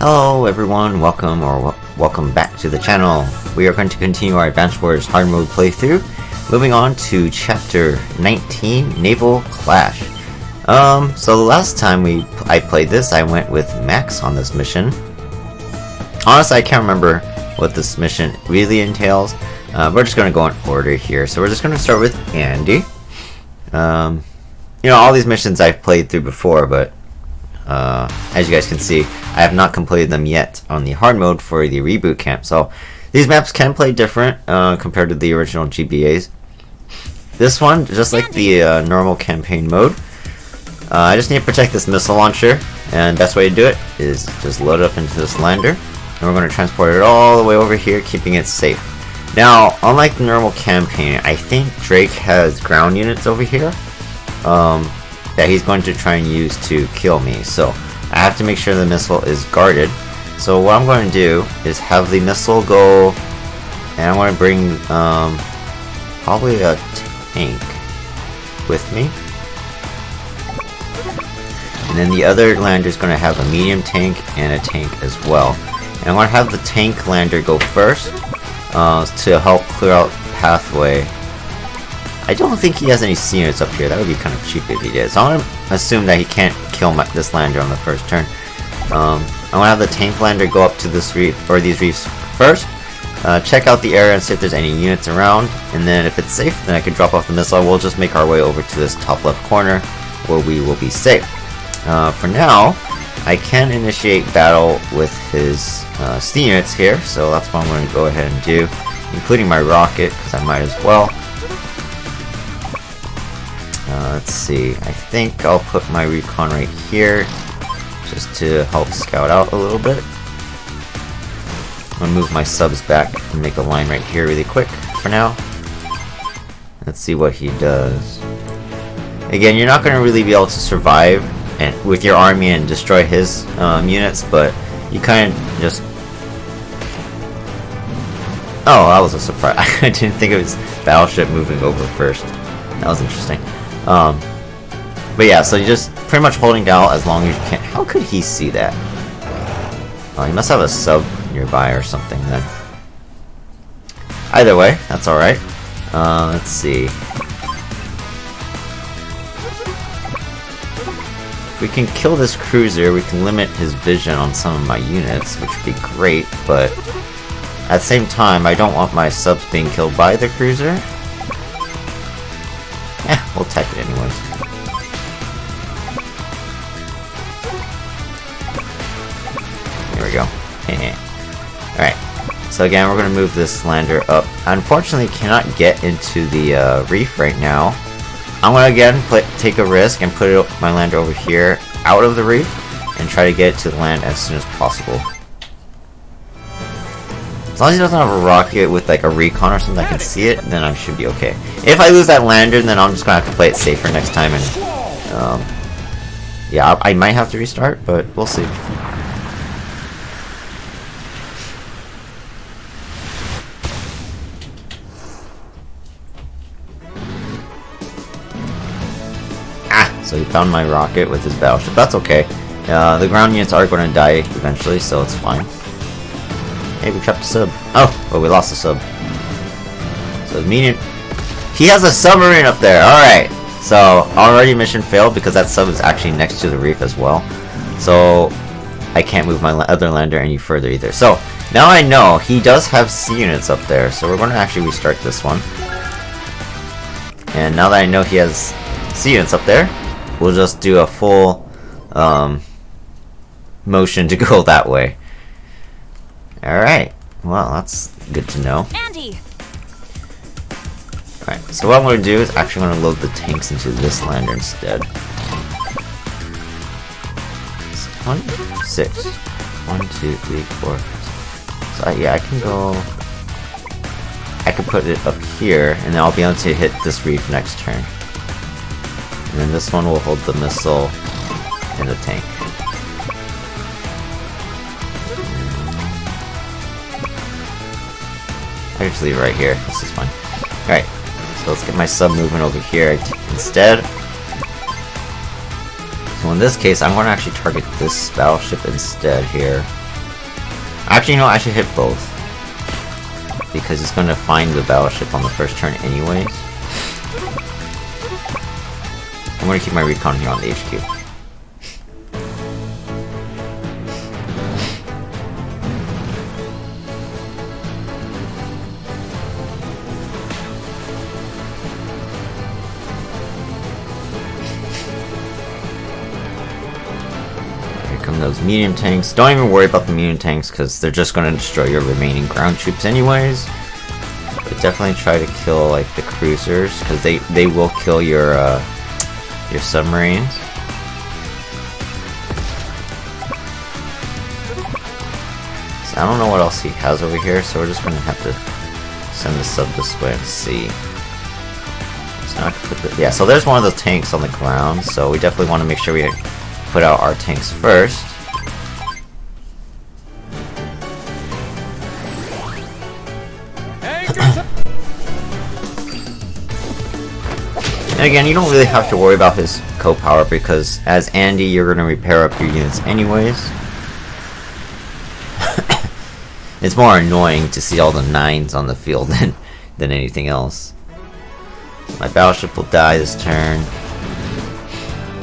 Hello everyone, welcome back to the channel. We are going to continue our Advanced Wars hard mode playthrough, moving on to chapter 19, Naval Clash. So the last time I played this, I went with Max on this mission. Honestly, I can't remember what this mission really entails. We're just going to go in order here. So we're just going to start with Andy. You know, all these missions I've played through before, but as you guys can see, I have not completed them yet on the hard mode for the reboot camp. So these maps can play different compared to the original GBAs. This one, just like the normal campaign mode, I just need to protect this missile launcher, and best way to do it is just load it up into this lander, and we're going to transport it all the way over here, keeping it safe. Now, unlike the normal campaign, I think Drake has ground units over here that he's going to try and use to kill me. So I have to make sure the missile is guarded. So what I'm going to do is have the missile go, and I'm going to bring probably a tank with me. And then the other lander is going to have a medium tank and a tank as well. And I'm going to have the tank lander go first to help clear out the pathway. I don't think he has any C units up here. That would be kind of cheap if he did. So I'm going to assume that he can't kill this lander on the first turn. I'm going to have the tank lander go up to this reef, or these reefs first. Check out the area and see if there's any units around. And then if it's safe, then I can drop off the missile. We'll just make our way over to this top left corner where we will be safe. For now, I can initiate battle with his C units here. So that's what I'm going to go ahead and do, including my rocket, because I might as well. Let's see, I think I'll put my recon right here just to help scout out a little bit. I'm going to move my subs back and make a line right here really quick for now. Let's see what he does. Again, you're not going to really be able to survive with your army and destroy his units, but you kind of just... Oh, that was a surprise. I didn't think it was battleship moving over first. That was interesting. But yeah, so you're just pretty much holding down as long as you can. How could he see that? Oh, he must have a sub nearby or something then. Either way, that's alright. Let's see. If we can kill this cruiser, we can limit his vision on some of my units, which would be great, but at the same time, I don't want my subs being killed by the cruiser. We'll attack it anyways. There we go. Alright, so again, we're going to move this lander up. Unfortunately, cannot get into the reef right now. I'm going to again take a risk and put my lander over here out of the reef and try to get it to the land as soon as possible. As long as he doesn't have a rocket with like a recon or something that can see it, then I should be okay. If I lose that lander, then I'm just going to have to play it safer next time, and yeah, I might have to restart, but we'll see. So he found my rocket with his battleship. That's okay. The ground units are going to die eventually, so it's fine. Hey, we trapped a sub. Oh, we lost a sub. So medium. He has a submarine up there. Alright. So already mission failed because that sub is actually next to the reef as well. So I can't move my other lander any further either. So now I know he does have C units up there. So we're going to actually restart this one. And now that I know he has C units up there, we'll just do a full motion to go that way. Alright, well, that's good to know. Andy! Alright, so what I'm going to do is actually going to load the tanks into this lander instead. 6. 1, 2, 3, 4. So yeah, I can go... I can put it up here, and then I'll be able to hit this reef next turn. And then this one will hold the missile in the tank. I just leave it right here. This is fine. Alright, so let's get my sub moving over here instead. So in this case, I'm going to actually target this battleship instead here. Actually, you know, I should hit both. Because it's going to find the battleship on the first turn anyways. I'm going to keep my recon here on the HQ. Those medium tanks. Don't even worry about the medium tanks because they're just going to destroy your remaining ground troops anyways. But definitely try to kill like the cruisers because they will kill your submarines. So I don't know what else he has over here, so we're just going to have to send the sub this way and see. So now I can put the, yeah, so there's one of those tanks on the ground, so we definitely want to make sure we put out our tanks first. And again, you don't really have to worry about his co-power because as Andy, you're going to repair up your units anyways. It's more annoying to see all the 9s on the field than anything else. My battleship will die this turn.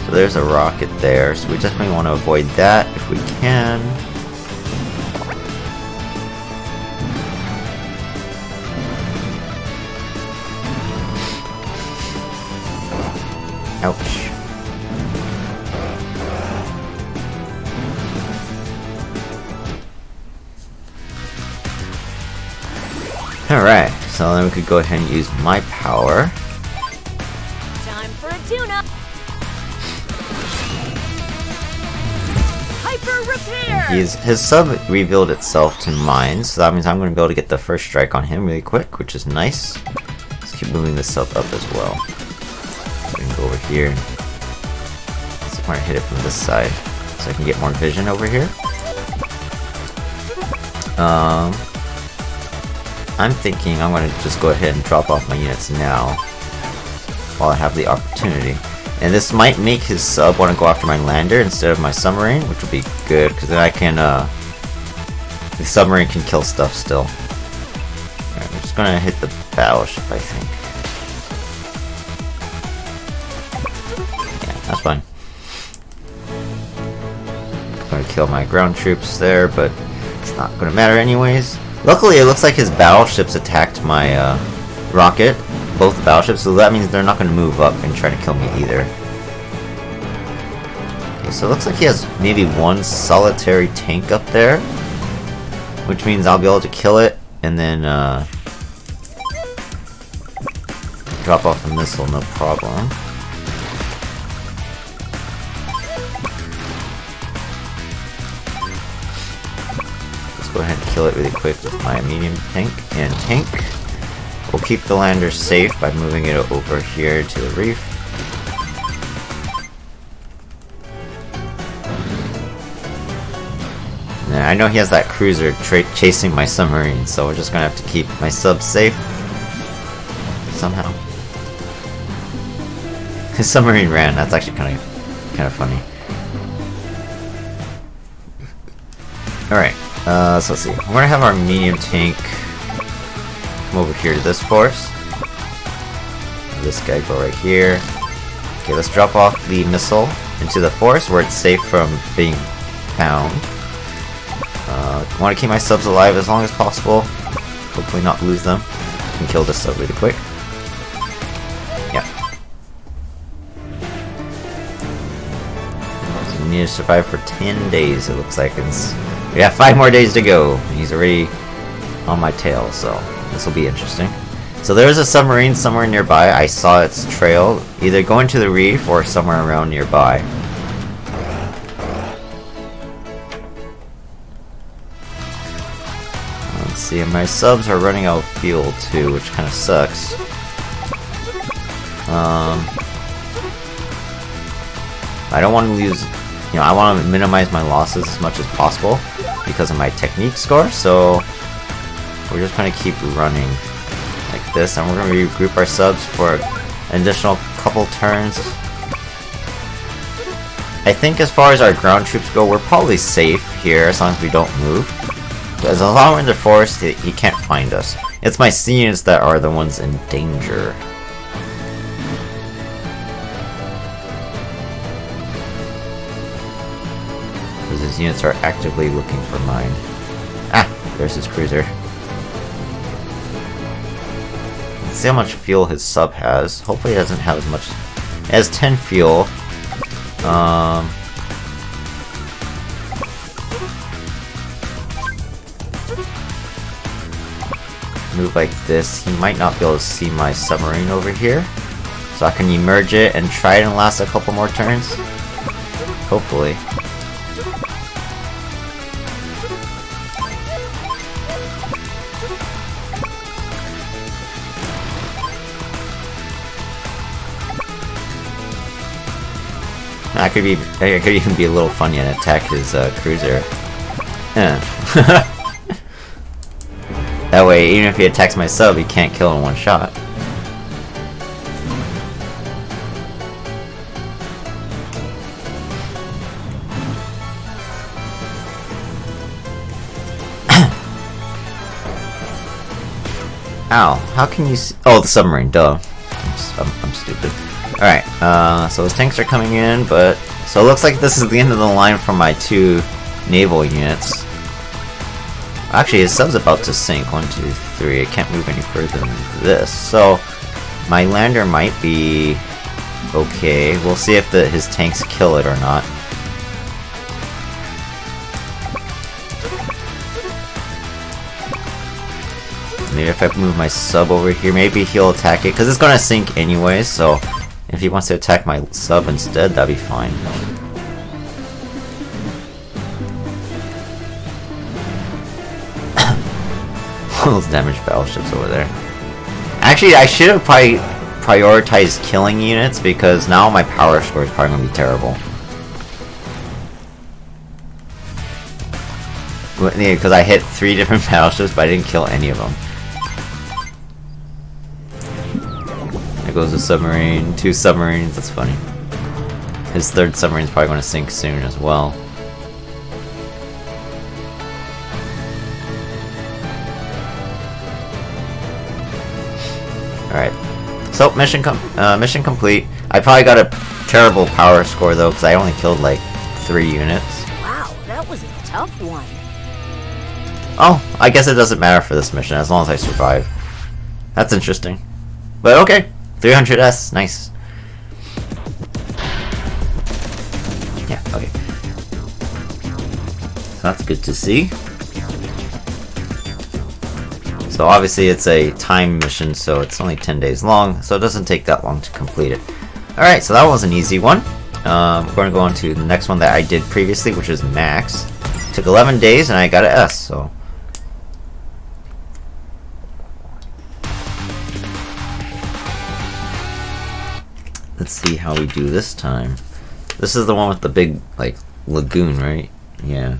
So there's a rocket there, so we definitely want to avoid that if we can. Ouch. Alright, so then we could go ahead and use my power. Time for a tune-up. Hyper repair. His sub revealed itself to mine, so that means I'm going to be able to get the first strike on him really quick, which is nice. Let's keep moving the sub up as well. We can go over here. So I'm going to hit it from this side, so I can get more vision over here. I'm thinking I'm going to just go ahead and drop off my units now, while I have the opportunity. And this might make his sub want to go after my lander instead of my submarine, which would be good, because then I can, the submarine can kill stuff still. Alright, we're just gonna hit the battleship, I think. Yeah, that's fine. I'm gonna kill my ground troops there, but it's not gonna matter anyways. Luckily, it looks like his battleships attacked my, rocket. Both the battleships, so that means they're not going to move up and try to kill me either. Okay, so it looks like he has maybe one solitary tank up there, which means I'll be able to kill it and then drop off a missile, no problem. Let's go ahead and kill it really quick with my medium tank and tank. We'll keep the lander safe by moving it over here to the reef. And I know he has that cruiser chasing my submarine, so we're just gonna have to keep my sub safe somehow. His submarine ran. That's actually kind of funny. All right, so let's see. We're gonna have our medium tank over here to this force. This guy go right here. Okay, let's drop off the missile into the forest where it's safe from being found. I want to keep my subs alive as long as possible. Hopefully not lose them. I can kill this sub really quick. Yeah. So we need to survive for 10 days, it looks like. We have 5 more days to go. And he's already on my tail, so this will be interesting. So there's a submarine somewhere nearby. I saw its trail, either going to the reef or somewhere around nearby. Let's see, and my subs are running out of fuel too, which kind of sucks. I don't want to lose, I want to minimize my losses as much as possible because of my technique score, so we're just going to keep running like this, and we're going to regroup our subs for an additional couple turns. I think as far as our ground troops go, we're probably safe here as long as we don't move. As long as we're in the forest, he can't find us. It's my sea units that are the ones in danger. Because his units are actively looking for mine. Ah, there's his cruiser. Let's see how much fuel his sub has. Hopefully he doesn't have as much. It has 10 fuel. Move like this. He might not be able to see my submarine over here. So I can emerge it and try it and last a couple more turns. Hopefully. I could even be a little funny and attack his cruiser. Yeah. That way, even if he attacks my sub, he can't kill in one shot. Ow, how can you see? Oh, the submarine, duh. I'm stupid. Alright, so his tanks are coming in, but... So it looks like this is the end of the line for my 2 naval units. Actually, his sub's about to sink. 1, 2, 3. It can't move any further than this. So, my lander might be... okay. We'll see if his tanks kill it or not. Maybe if I move my sub over here, maybe he'll attack it. Because it's going to sink anyway, so... if he wants to attack my sub instead, that'd be fine. All those damaged battleships over there. Actually, I should have probably prioritized killing units because now my power score is probably going to be terrible. Because I hit 3 different battleships, but I didn't kill any of them. There goes a submarine. 2 submarines, that's funny. His 3rd submarine is probably going to sink soon as well. Alright. So, mission complete. I probably got a terrible power score though, because I only killed like 3 units. Wow, that was a tough one. Oh, I guess it doesn't matter for this mission as long as I survive. That's interesting. But okay. 300S, nice. Yeah, okay. So that's good to see. So obviously it's a time mission, so it's only 10 days long, so it doesn't take that long to complete it. Alright, so that was an easy one. We're going to go on to the next one that I did previously, which is Max. It took 11 days and I got an S, so... let's see how we do this time. This is the one with the big, like, lagoon, right? Yeah.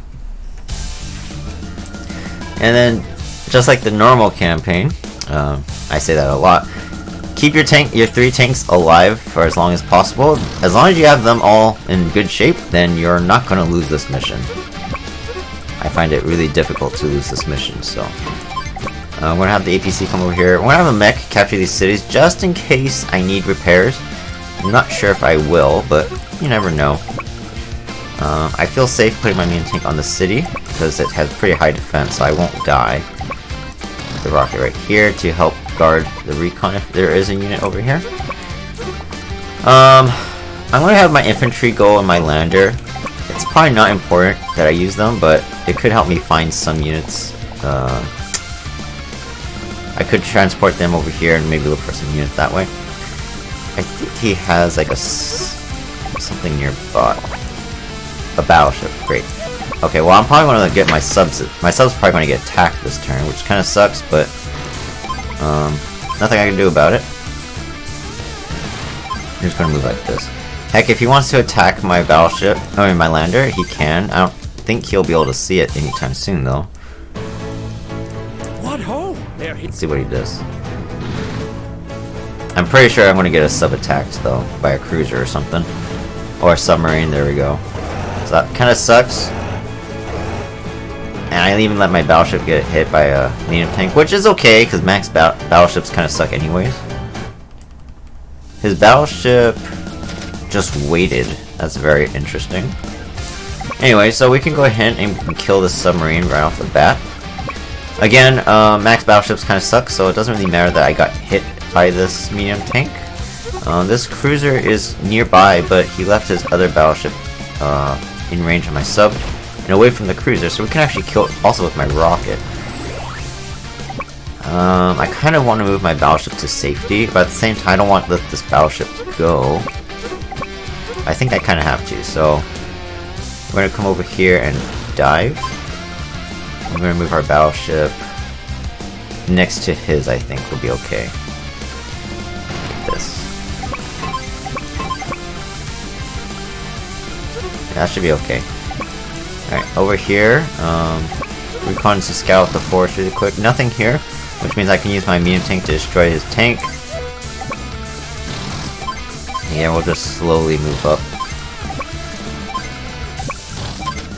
And then, just like the normal campaign, I say that a lot, keep your 3 tanks alive for as long as possible. As long as you have them all in good shape, then you're not going to lose this mission. I find it really difficult to lose this mission, so... I'm going to have the APC come over here. I'm going to have a mech capture these cities just in case I need repairs. I'm not sure if I will, but you never know. I feel safe putting my main tank on the city because it has pretty high defense, so I won't die. The rocket right here to help guard the recon if there is a unit over here. I'm going to have my infantry go on my lander. It's probably not important that I use them, but it could help me find some units. I could transport them over here and maybe look for some units that way. I think he has like something nearby. A battleship, great. Okay, well I'm probably going to get my subs. My subs probably going to get attacked this turn, which kind of sucks, but nothing I can do about it. I'm just going to move like this. Heck, if he wants to attack my battleship, I mean my lander, he can. I don't think he'll be able to see it anytime soon, though. What ho? There he. Let's see what he does. I'm pretty sure I'm going to get a sub attacked though by a cruiser or something, or a submarine. There we go. So that kind of sucks. And I even let my battleship get hit by a medium tank, which is okay, because max battleships kind of suck anyways. His battleship just waited. That's very interesting. Anyway, so we can go ahead and kill this submarine right off the bat. Again, max battleships kind of suck, so it doesn't really matter that I got hit by this medium tank. This cruiser is nearby, but he left his other battleship in range of my sub and away from the cruiser, so we can actually kill it also with my rocket. I kind of want to move my battleship to safety, but at the same time I don't want to let this battleship go. I think I kind of have to, so we're going to come over here and dive. I'm going to move our battleship next to his, I think will be okay. Like this. Yeah, that should be okay. Alright, over here, recon to scout the forest really quick. Nothing here, which means I can use my medium tank to destroy his tank. Yeah, we'll just slowly move up.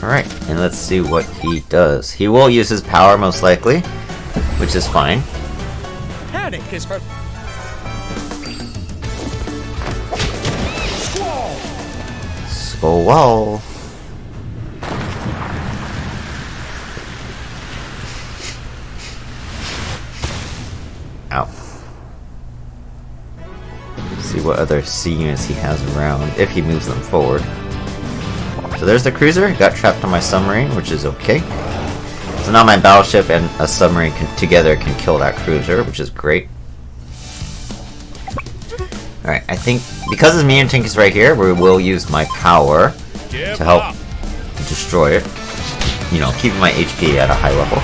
Alright, and let's see what he does. He will use his power most likely, which is fine. Panic is her. Squall. Ow. See what other sea units he has around, if he moves them forward. So there's the cruiser, got trapped on my submarine, which is okay. So now my battleship and a submarine together can kill that cruiser, which is great. Alright, I think because his medium tank is right here, we will use my power to help destroy it. You know, keeping my HP at a high level.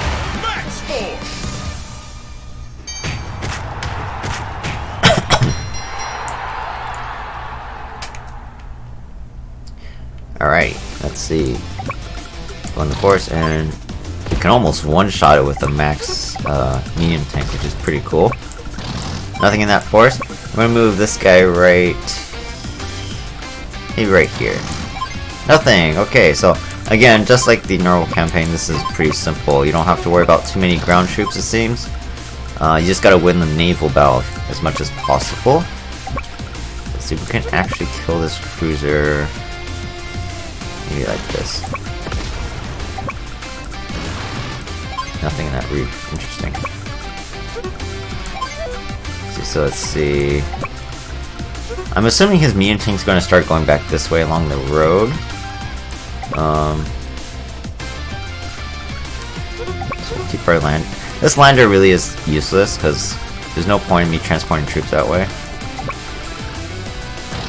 Alright, let's see. Go in the forest, and we can almost one-shot it with a max medium tank, which is pretty cool. Nothing in that forest. I'm gonna move this guy right... maybe right here. Nothing! Okay, so again, just like the normal campaign, this is pretty simple. You don't have to worry about too many ground troops, it seems. You just gotta win the naval battle as much as possible. Let's see if we can actually kill this cruiser. Maybe like this. Nothing in that reef. Interesting. So let's see. I'm assuming his medium tank's going to start going back this way along the road. So we'll keep our land. This lander really is useless because there's no point in me transporting troops that way.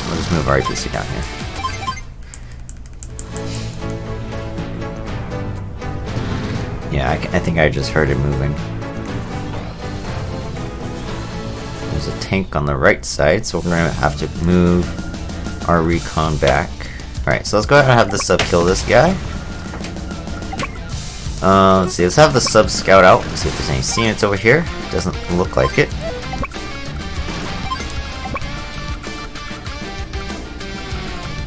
We'll just move our APC down here. Yeah, I think I just heard it moving. There's a tank on the right side, so we're going to have to move our recon back. Alright, so let's go ahead and have the sub kill this guy. Let's see, let's have the sub scout out. Let's see if there's any sea units over here. Doesn't look like it.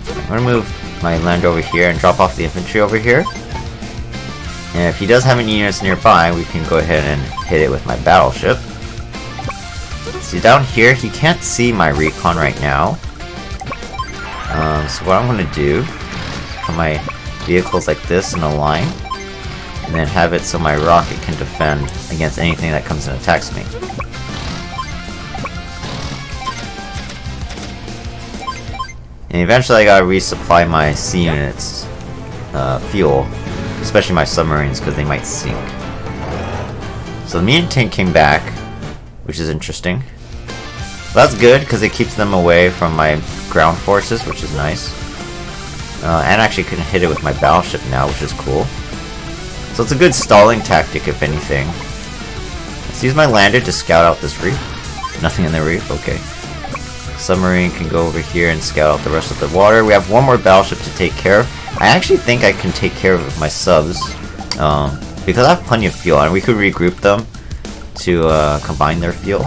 I'm going to move my land over here and drop off the infantry over here. And if he does have any units nearby, we can go ahead and hit it with my battleship. See, down here, he can't see my recon right now. So what I'm going to do is put my vehicles like this in a line, and then have it so my rocket can defend against anything that comes and attacks me. And eventually I gotta resupply my sea units fuel. Especially my submarines, because they might sink. So the medium tank came back, which is interesting. Well, that's good, because it keeps them away from my ground forces, which is nice. And actually can hit it with my battleship now, which is cool. So it's a good stalling tactic, if anything. Let's use my lander to scout out this reef. Nothing in the reef? Okay. Submarine can go over here and scout out the rest of the water. We have one more battleship to take care of. I actually think I can take care of it with my subs, because I have plenty of fuel, and we could regroup them to combine their fuel.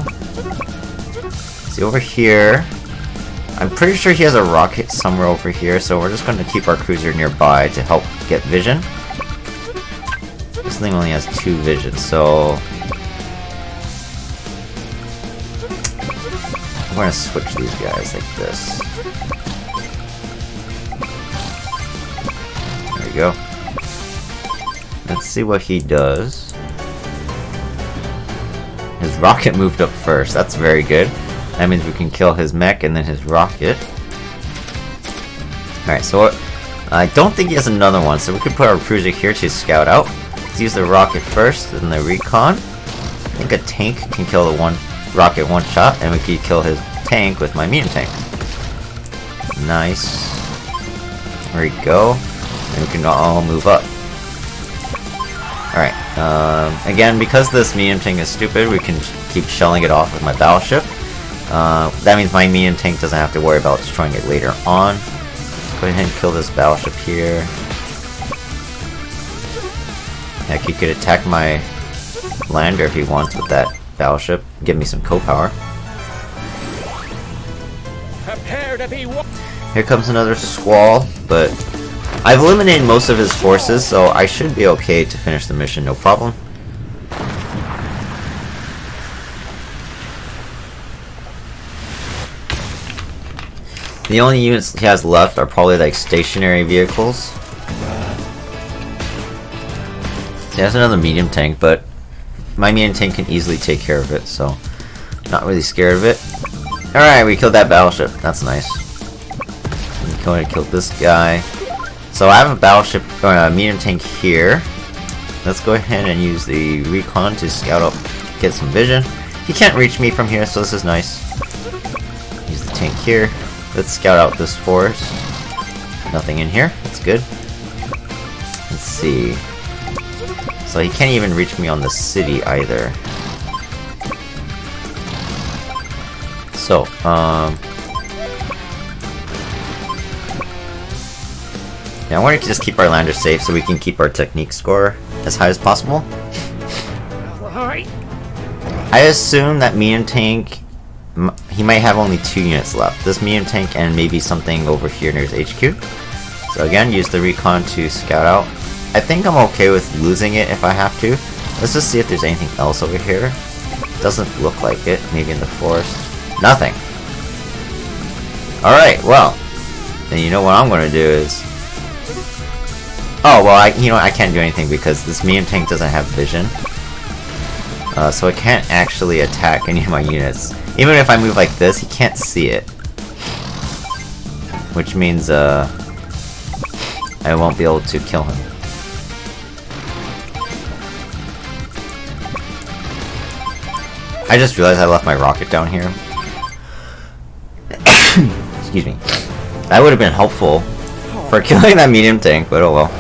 See over here, I'm pretty sure he has a rocket somewhere over here, so we're just going to keep our cruiser nearby to help get vision. This thing only has 2 vision, so I'm gonna switch these guys like this. There we go. Let's see what he does. His rocket moved up first. That's very good. That means we can kill his mech and then his rocket. Alright, so I don't think he has another one, so we could put our cruiser here to scout out. Let's use the rocket first, then the recon. I think a tank can kill the rocket one shot, and we could kill his tank with my medium tank. Nice. There we go. And we can all move up. Alright, again, because this medium tank is stupid, we can keep shelling it off with my battleship. That means my medium tank doesn't have to worry about destroying it later on. Go ahead and kill this battleship here. Heck, he could attack my lander if he wants with that battleship. Give me some co-power. Prepare to be Here comes another squall, but I've eliminated most of his forces, so I should be okay to finish the mission, no problem. The only units he has left are probably like stationary vehicles. He has another medium tank, but my medium tank can easily take care of it, so not really scared of it. Alright, we killed that battleship. That's nice. I'm going to kill this guy. So I have a battleship, or a medium tank here. Let's go ahead and use the recon to scout up, get some vision. He can't reach me from here, so this is nice. Use the tank here. Let's scout out this forest. Nothing in here. That's good. Let's see. So he can't even reach me on the city either. So, yeah, I want to just keep our lander safe so we can keep our technique score as high as possible. Alright. I assume that medium tank, he might have only 2 units left. This medium tank and maybe something over here near his HQ. So again, use the recon to scout out. I think I'm okay with losing it if I have to. Let's just see if there's anything else over here. Doesn't look like it. Maybe in the forest. Nothing. Alright, well. Then you know what I'm going to do is... Oh, well, I can't do anything because this medium tank doesn't have vision. So it can't actually attack any of my units. Even if I move like this, he can't see it. Which means, I won't be able to kill him. I just realized I left my rocket down here. Excuse me. That would have been helpful for killing that medium tank, but oh well.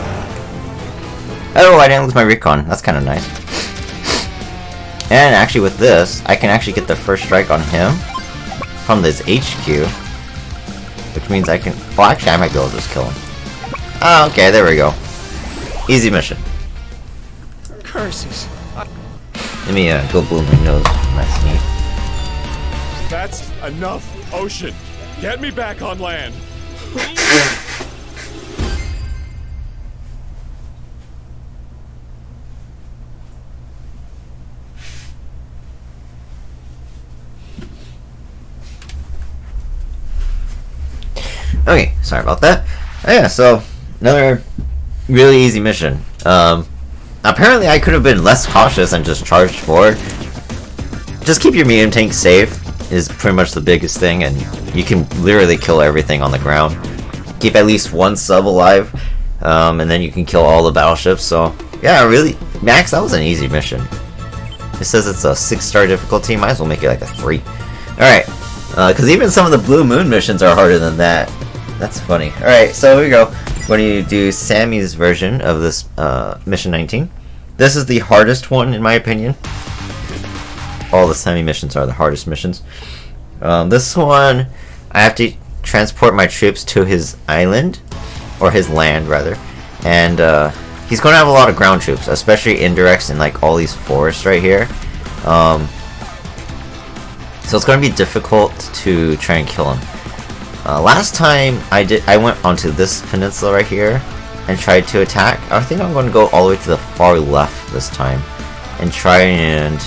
Oh, I didn't lose my recon. That's kind of nice. And actually with this, I can actually get the first strike on him from this HQ. Which means I can... Well, actually I might be able to just kill him. Oh, okay, there we go. Easy mission. Curses. Let me go blow my nose. That's neat. That's enough, Ocean. Get me back on land. Okay, sorry about that. Oh, yeah, so another really easy mission. Apparently I could have been less cautious and just charged forward. Just keep your medium tank safe is pretty much the biggest thing, and you can literally kill everything on the ground. Keep at least one sub alive, and then you can kill all the battleships. So yeah, really, Max, that was an easy mission. It says it's a 6-star difficulty. Might as well make it like a 3. Alright, because even some of the Blue Moon missions are harder than that. That's funny. Alright, so here we go. We're going to do Sammy's version of this mission 19. This is the hardest one in my opinion. All the Sammy missions are the hardest missions. This one, I have to transport my troops to his island, or his land rather, and he's going to have a lot of ground troops, especially indirects in like all these forests right here. So it's going to be difficult to try and kill him. Last time I went onto this peninsula right here, and try to attack. I think I'm going to go all the way to the far left this time and try and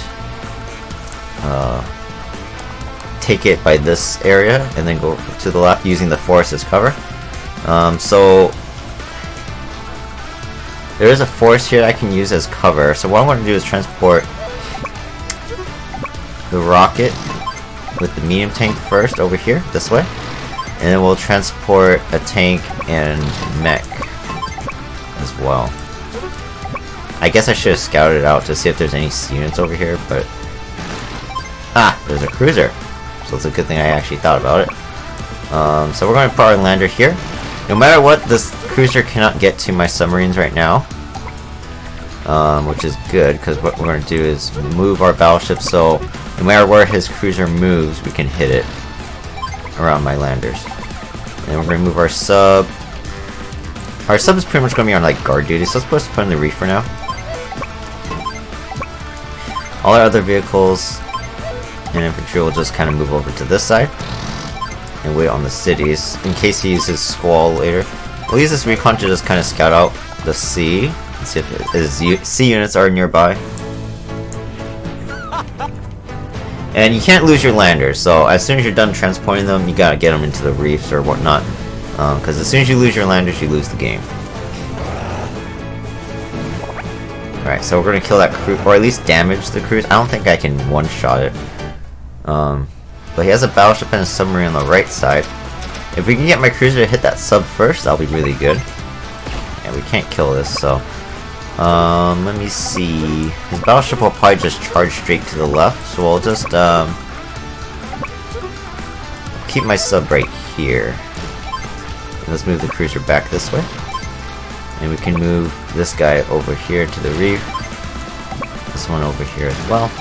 take it by this area and then go to the left using the forest as cover. So there is a forest here I can use as cover. So what I'm going to do is transport the rocket with the medium tank first over here, this way. And then we'll transport a tank and mech as well. I guess I should have scouted out to see if there's any units over here, but... Ah! There's a cruiser! So it's a good thing I actually thought about it. So we're going to put our lander here. No matter what, this cruiser cannot get to my submarines right now. Which is good, because what we're going to do is move our battleship so no matter where his cruiser moves, we can hit it around my landers. And we're going to move our sub. Our sub is pretty much going to be on like guard duty, so let's put in the reef for now. All our other vehicles and infantry will just kind of move over to this side and wait on the cities in case he uses squall later. We'll use this recon to just kind of scout out the sea and see if his sea units are nearby. And you can't lose your landers, so as soon as you're done transporting them, you gotta get them into the reefs or whatnot. Because as soon as you lose your landers, you lose the game. Alright, so we're gonna kill that cruise, or at least damage the cruise. I don't think I can one-shot it. But he has a battleship and a submarine on the right side. If we can get my cruiser to hit that sub first, that'll be really good. And we can't kill this, so... let me see. His battleship will probably just charge straight to the left, so we'll just keep my sub right here. And let's move the cruiser back this way. And we can move this guy over here to the reef. This one over here as well.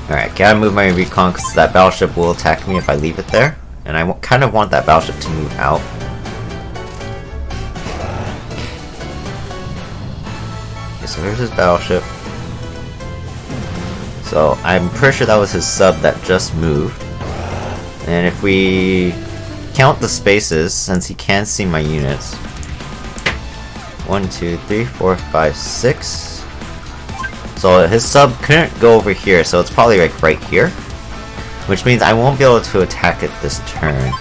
Alright, gotta move my recon because that battleship will attack me if I leave it there. And I kind of want that battleship to move out. Okay, so here's his battleship. So I'm pretty sure that was his sub that just moved. And if we count the spaces, since he can see my units. 1, 2, 3, 4, 5, 6. So his sub couldn't go over here, so it's probably like right here. Which means I won't be able to attack it this turn.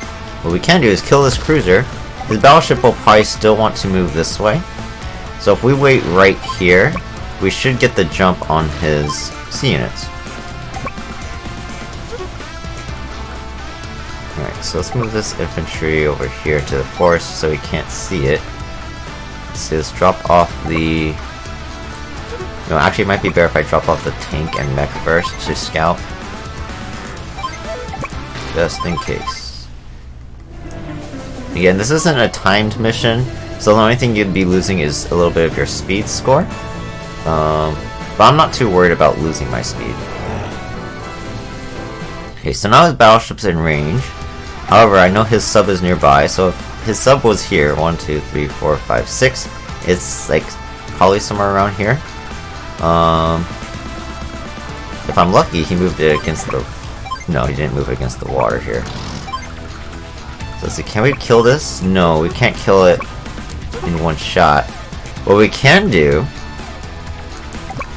What we can do is kill this cruiser. His battleship will probably still want to move this way. So if we wait right here, we should get the jump on his sea units. Alright, so let's move this infantry over here to the forest so he can't see it. So let's drop off the... No, actually it might be better if I drop off the tank and mech first to scout. Just in case. Again, this isn't a timed mission, so the only thing you'd be losing is a little bit of your speed score. But I'm not too worried about losing my speed. Okay, so now his battleship's in range. However, I know his sub is nearby, so if his sub was here, 1, 2, 3, 4, 5, 6, it's like probably somewhere around here. If I'm lucky, he moved it against the... No, he didn't move it against the water here. So let's see, can we kill this? No, we can't kill it in one shot. What we can do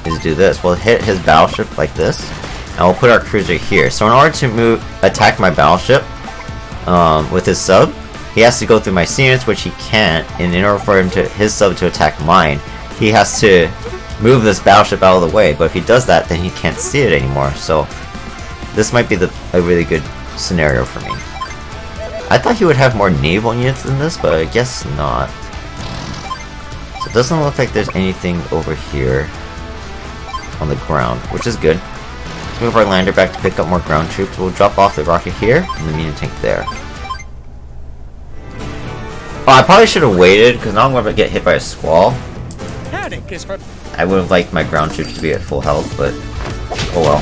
is do this. We'll hit his battleship like this, and we'll put our cruiser here. So in order to attack my battleship with his sub, he has to go through my sea units, which he can't. And in order for his sub to attack mine, he has to move this battleship out of the way. But if he does that, then he can't see it anymore. So this might be a really good scenario for me. I thought he would have more naval units than this, but I guess not. So it doesn't look like there's anything over here on the ground, which is good. Let's move our lander back to pick up more ground troops. We'll drop off the rocket here and the medium tank there. Oh, I probably should have waited because now I'm going to get hit by a squall. Panic is for... I would have liked my ground troops to be at full health, but oh well.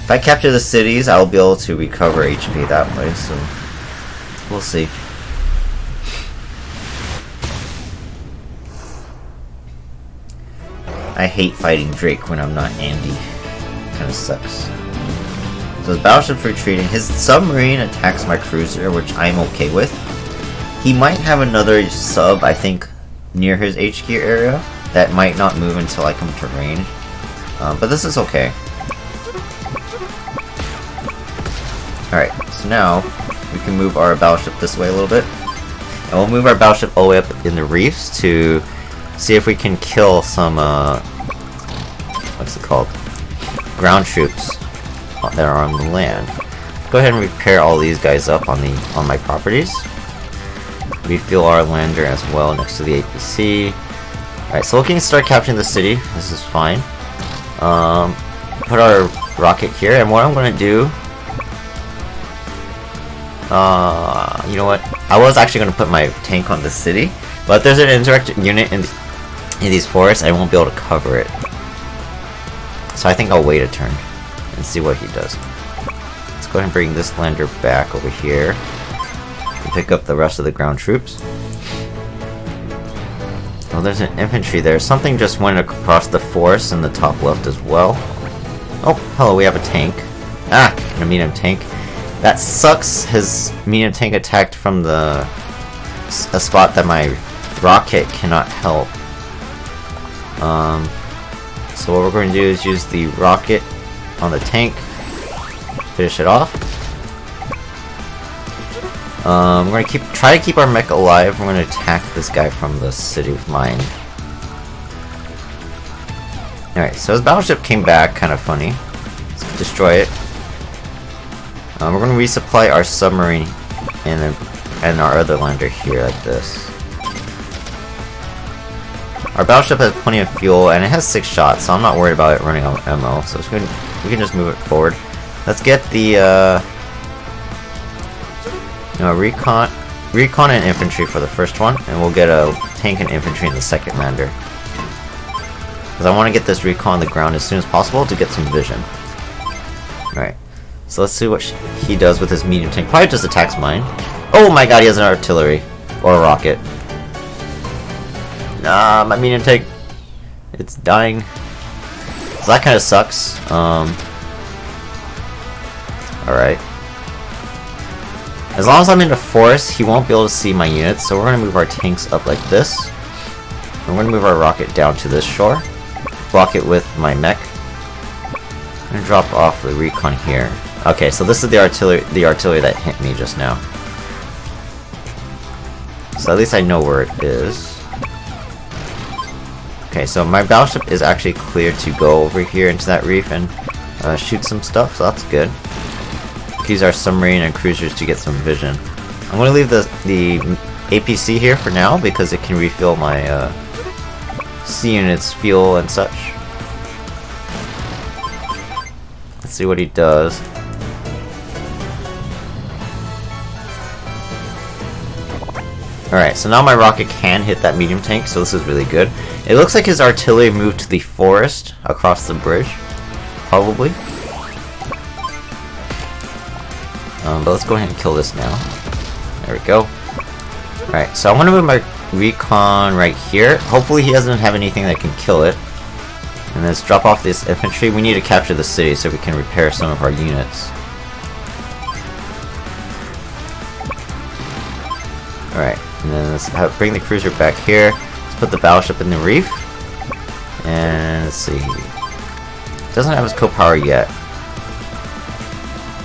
If I capture the cities, I'll be able to recover HP that way, so we'll see. I hate fighting Drake when I'm not Andy. Kinda sucks. So the battleship's retreating. His submarine attacks my cruiser, which I'm okay with. He might have another sub, I think, near his HQ area that might not move until I come to range. But this is okay. Alright, so now we can move our battleship this way a little bit. And we'll move our battleship all the way up in the reefs to see if we can kill some, what's it called? Ground troops that are on the land. Go ahead and repair all these guys up on my properties. Refuel our lander as well next to the APC. Alright, so we can start capturing the city. This is fine. Put our rocket here, and what I'm gonna do, you know what? I was actually gonna put my tank on the city, but there's an indirect unit in these forests, I won't be able to cover it. So I think I'll wait a turn and see what he does. Let's go ahead and bring this lander back over here and pick up the rest of the ground troops. Oh, there's an infantry there. Something just went across the forest in the top left as well. Oh, hello, we have a tank. Ah, and a medium tank. That sucks. His medium tank attacked from a spot that my rocket cannot help. So what we're going to do is use the rocket on the tank, finish it off. We're going to try to keep our mech alive. We're going to attack this guy from the city with mine. Alright, so his battleship came back, kind of funny. Let's destroy it. We're going to resupply our submarine and our other lander here like this. Our battleship has plenty of fuel and it has 6 shots, so I'm not worried about it running out of ammo. So it's good. We can just move it forward. Let's get the recon and infantry for the first one, and we'll get a tank and infantry in the second lander. Because I want to get this recon on the ground as soon as possible to get some vision. Alright, so let's see what he does with his medium tank. Probably just attacks mine. Oh my god, he has an artillery. Or a rocket. Nah, my medium tank. It's dying. So that kind of sucks. Alright. As long as I'm in the forest, he won't be able to see my units, so we're going to move our tanks up like this. And we're going to move our rocket down to this shore. Block it with my mech. I'm going to drop off the recon here. Okay, so this is the artillery that hit me just now. So at least I know where it is. Okay, so my battleship is actually clear to go over here into that reef and shoot some stuff, so that's good. Use our submarine and cruisers to get some vision. I'm going to leave the APC here for now because it can refill my C units fuel and such. Let's see what he does. Alright, so now my rocket can hit that medium tank, so this is really good. It looks like his artillery moved to the forest across the bridge. Probably. But let's go ahead and kill this now. There we go. Alright, so I want to move my recon right here. Hopefully he doesn't have anything that can kill it. And let's drop off this infantry. We need to capture the city so we can repair some of our units. Alright, and then let's bring the cruiser back here. Let's put the battleship in the reef. And let's see. Doesn't have his co-power yet.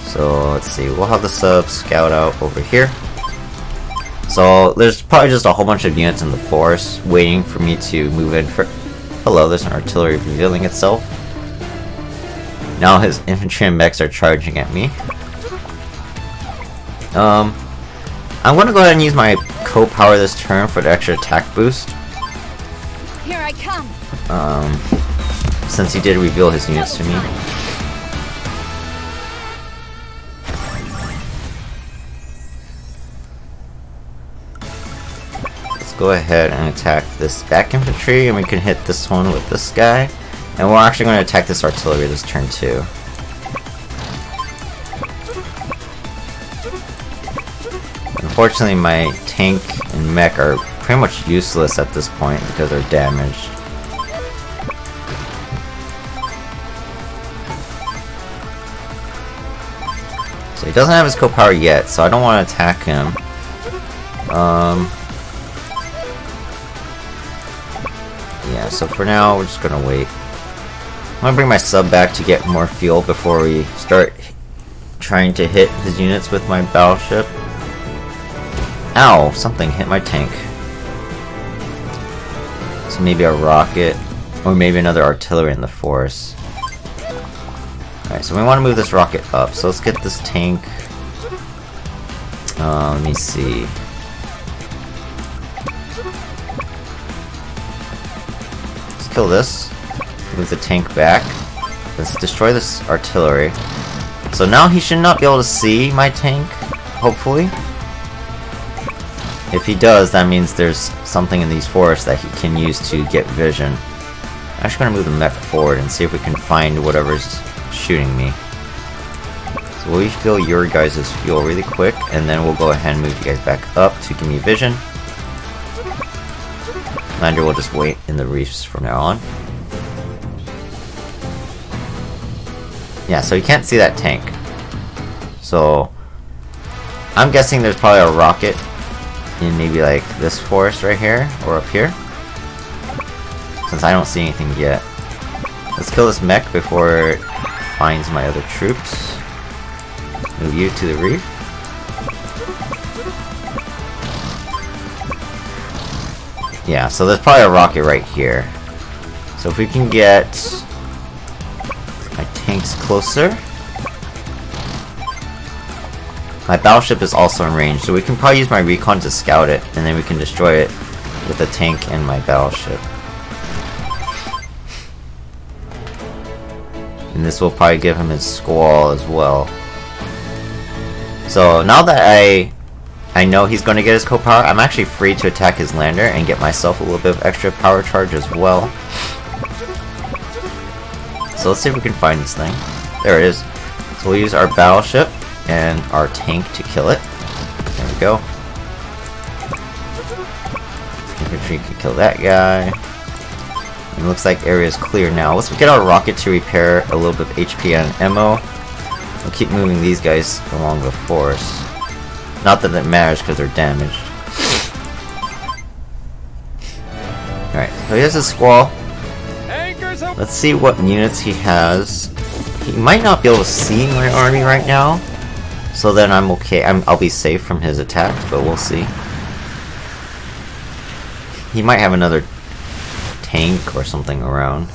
So let's see, we'll have the sub scout out over here. So there's probably just a whole bunch of units in the forest waiting for me to move in for... Hello, there's an artillery revealing itself. Now his infantry and mechs are charging at me. I'm gonna go ahead and use my co-power this turn for the extra attack boost. Here I come. Since he did reveal his units to me. Go ahead and attack this back infantry, and we can hit this one with this guy. And we're actually going to attack this artillery this turn too. Unfortunately, my tank and mech are pretty much useless at this point because they're damaged. So he doesn't have his co-power yet, so I don't want to attack him. Yeah, so for now, we're just gonna wait. I'm gonna bring my sub back to get more fuel before we start trying to hit his units with my battleship. Ow! Something hit my tank. So maybe a rocket, or maybe another artillery in the forest. Alright, so we want to move this rocket up. So let's get this tank. Let me see. Let's kill this. Move the tank back. Let's destroy this artillery. So now he should not be able to see my tank, hopefully. If he does, that means there's something in these forests that he can use to get vision. I'm actually going to move the mech forward and see if we can find whatever's shooting me. So we'll refill your guys' fuel really quick, and then we'll go ahead and move you guys back up to give me vision. Lander will just wait in the reefs from now on. Yeah, so you can't see that tank. So I'm guessing there's probably a rocket in maybe like this forest right here, or up here. Since I don't see anything yet. Let's kill this mech before it finds my other troops. Move you to the reef. Yeah, so there's probably a rocket right here. So if we can get my tanks closer. My battleship is also in range, so we can probably use my recon to scout it, and then we can destroy it with a tank and my battleship. And this will probably give him his squall as well. So now that I know he's going to get his co-power, I'm actually free to attack his lander and get myself a little bit of extra power charge as well. So let's see if we can find this thing. There it is. So we'll use our battleship and our tank to kill it. There we go. Infantry can kill that guy. And it looks like area is clear now. Let's get our rocket to repair a little bit of HP and ammo. We'll keep moving these guys along the forest. Not that it matters because they're damaged. Alright, so he has a squall. Let's see what units he has. He might not be able to see my army right now. So then I'm okay. I'll be safe from his attacks, but we'll see. He might have another tank or something around.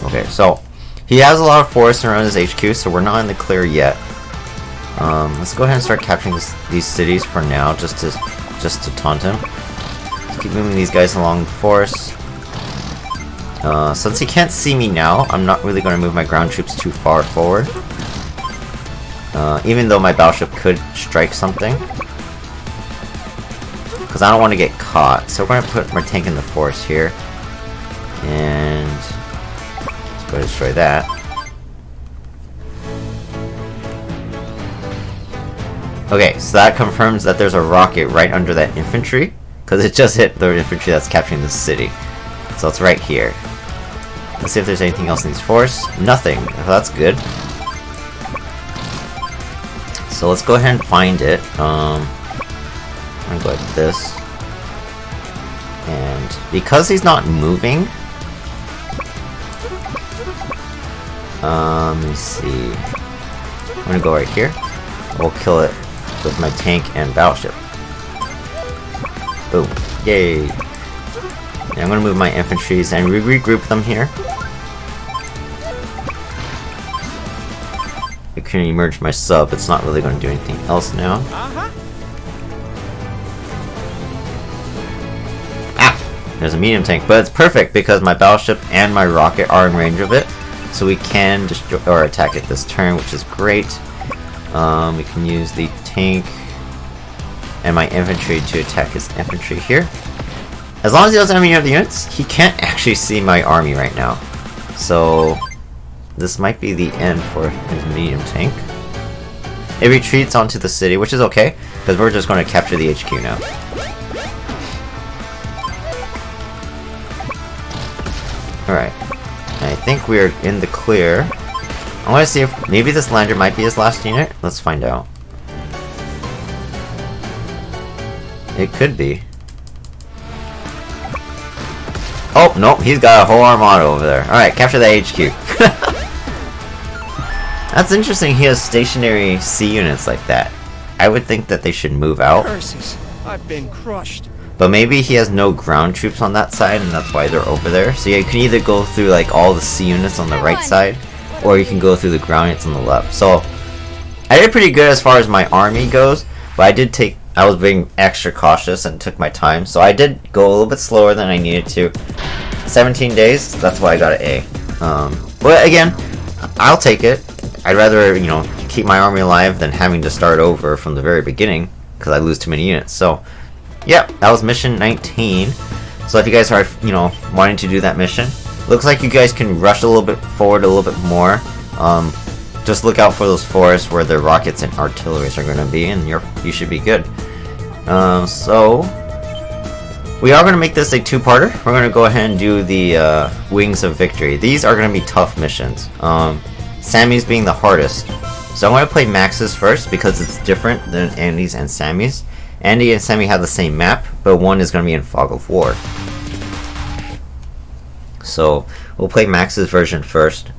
Okay, so he has a lot of forests around his HQ, so we're not in the clear yet. Let's go ahead and start capturing these cities for now, just to taunt him. Let's keep moving these guys along the forest. Since he can't see me now, I'm not really going to move my ground troops too far forward. Even though my battleship could strike something. Because I don't want to get caught. So we're going to put my tank in the forest here. And let's go destroy that. Okay, so that confirms that there's a rocket right under that infantry. Because it just hit the infantry that's capturing the city. So it's right here. Let's see if there's anything else in these forests. Nothing. Well, that's good. So let's go ahead and find it. I'm gonna go like this. And because he's not moving, let me see. I'm gonna go right here. We'll kill it with my tank and battleship. Boom. Yay. And I'm gonna move my infantries and regroup them here. I can emerge my sub. It's not really going to do anything else now. Ah! There's a medium tank, but it's perfect because my battleship and my rocket are in range of it, so we can destroy or attack it this turn, which is great. We can use the tank and my infantry to attack his infantry here. As long as he doesn't have any other units, he can't actually see my army right now. So this might be the end for his medium tank. It retreats onto the city, which is okay, because we're just going to capture the HQ now. Alright. think we're in the clear. I want to see if maybe this lander might be his last unit. Let's find out. It could be. Oh, nope, he's got a whole armada over there. Alright, capture that HQ. That's interesting, he has stationary C units like that. I would think that they should move out. Curses. I've been crushed. But maybe he has no ground troops on that side, and that's why they're over there. So you can either go through like all the C units on the right side, or you can go through the ground units on the left. So I did pretty good as far as my army goes, but I was being extra cautious and took my time. So I did go a little bit slower than I needed to. 17 days, that's why I got an A. But again, I'll take it. I'd rather, you know, keep my army alive than having to start over from the very beginning, because I lose too many units. So yeah, that was mission 19. So if you guys are, you know, wanting to do that mission, looks like you guys can rush a little bit forward a little bit more. Just look out for those forests where the rockets and artilleries are going to be, and you should be good. So we are going to make this a two-parter. We're going to go ahead and do the Wings of Victory. These are going to be tough missions. Sammy's being the hardest. So I'm going to play Max's first because it's different than Andy's and Sammy's. Andy and Sammy have the same map, but one is going to be in Fog of War. So we'll play Max's version first.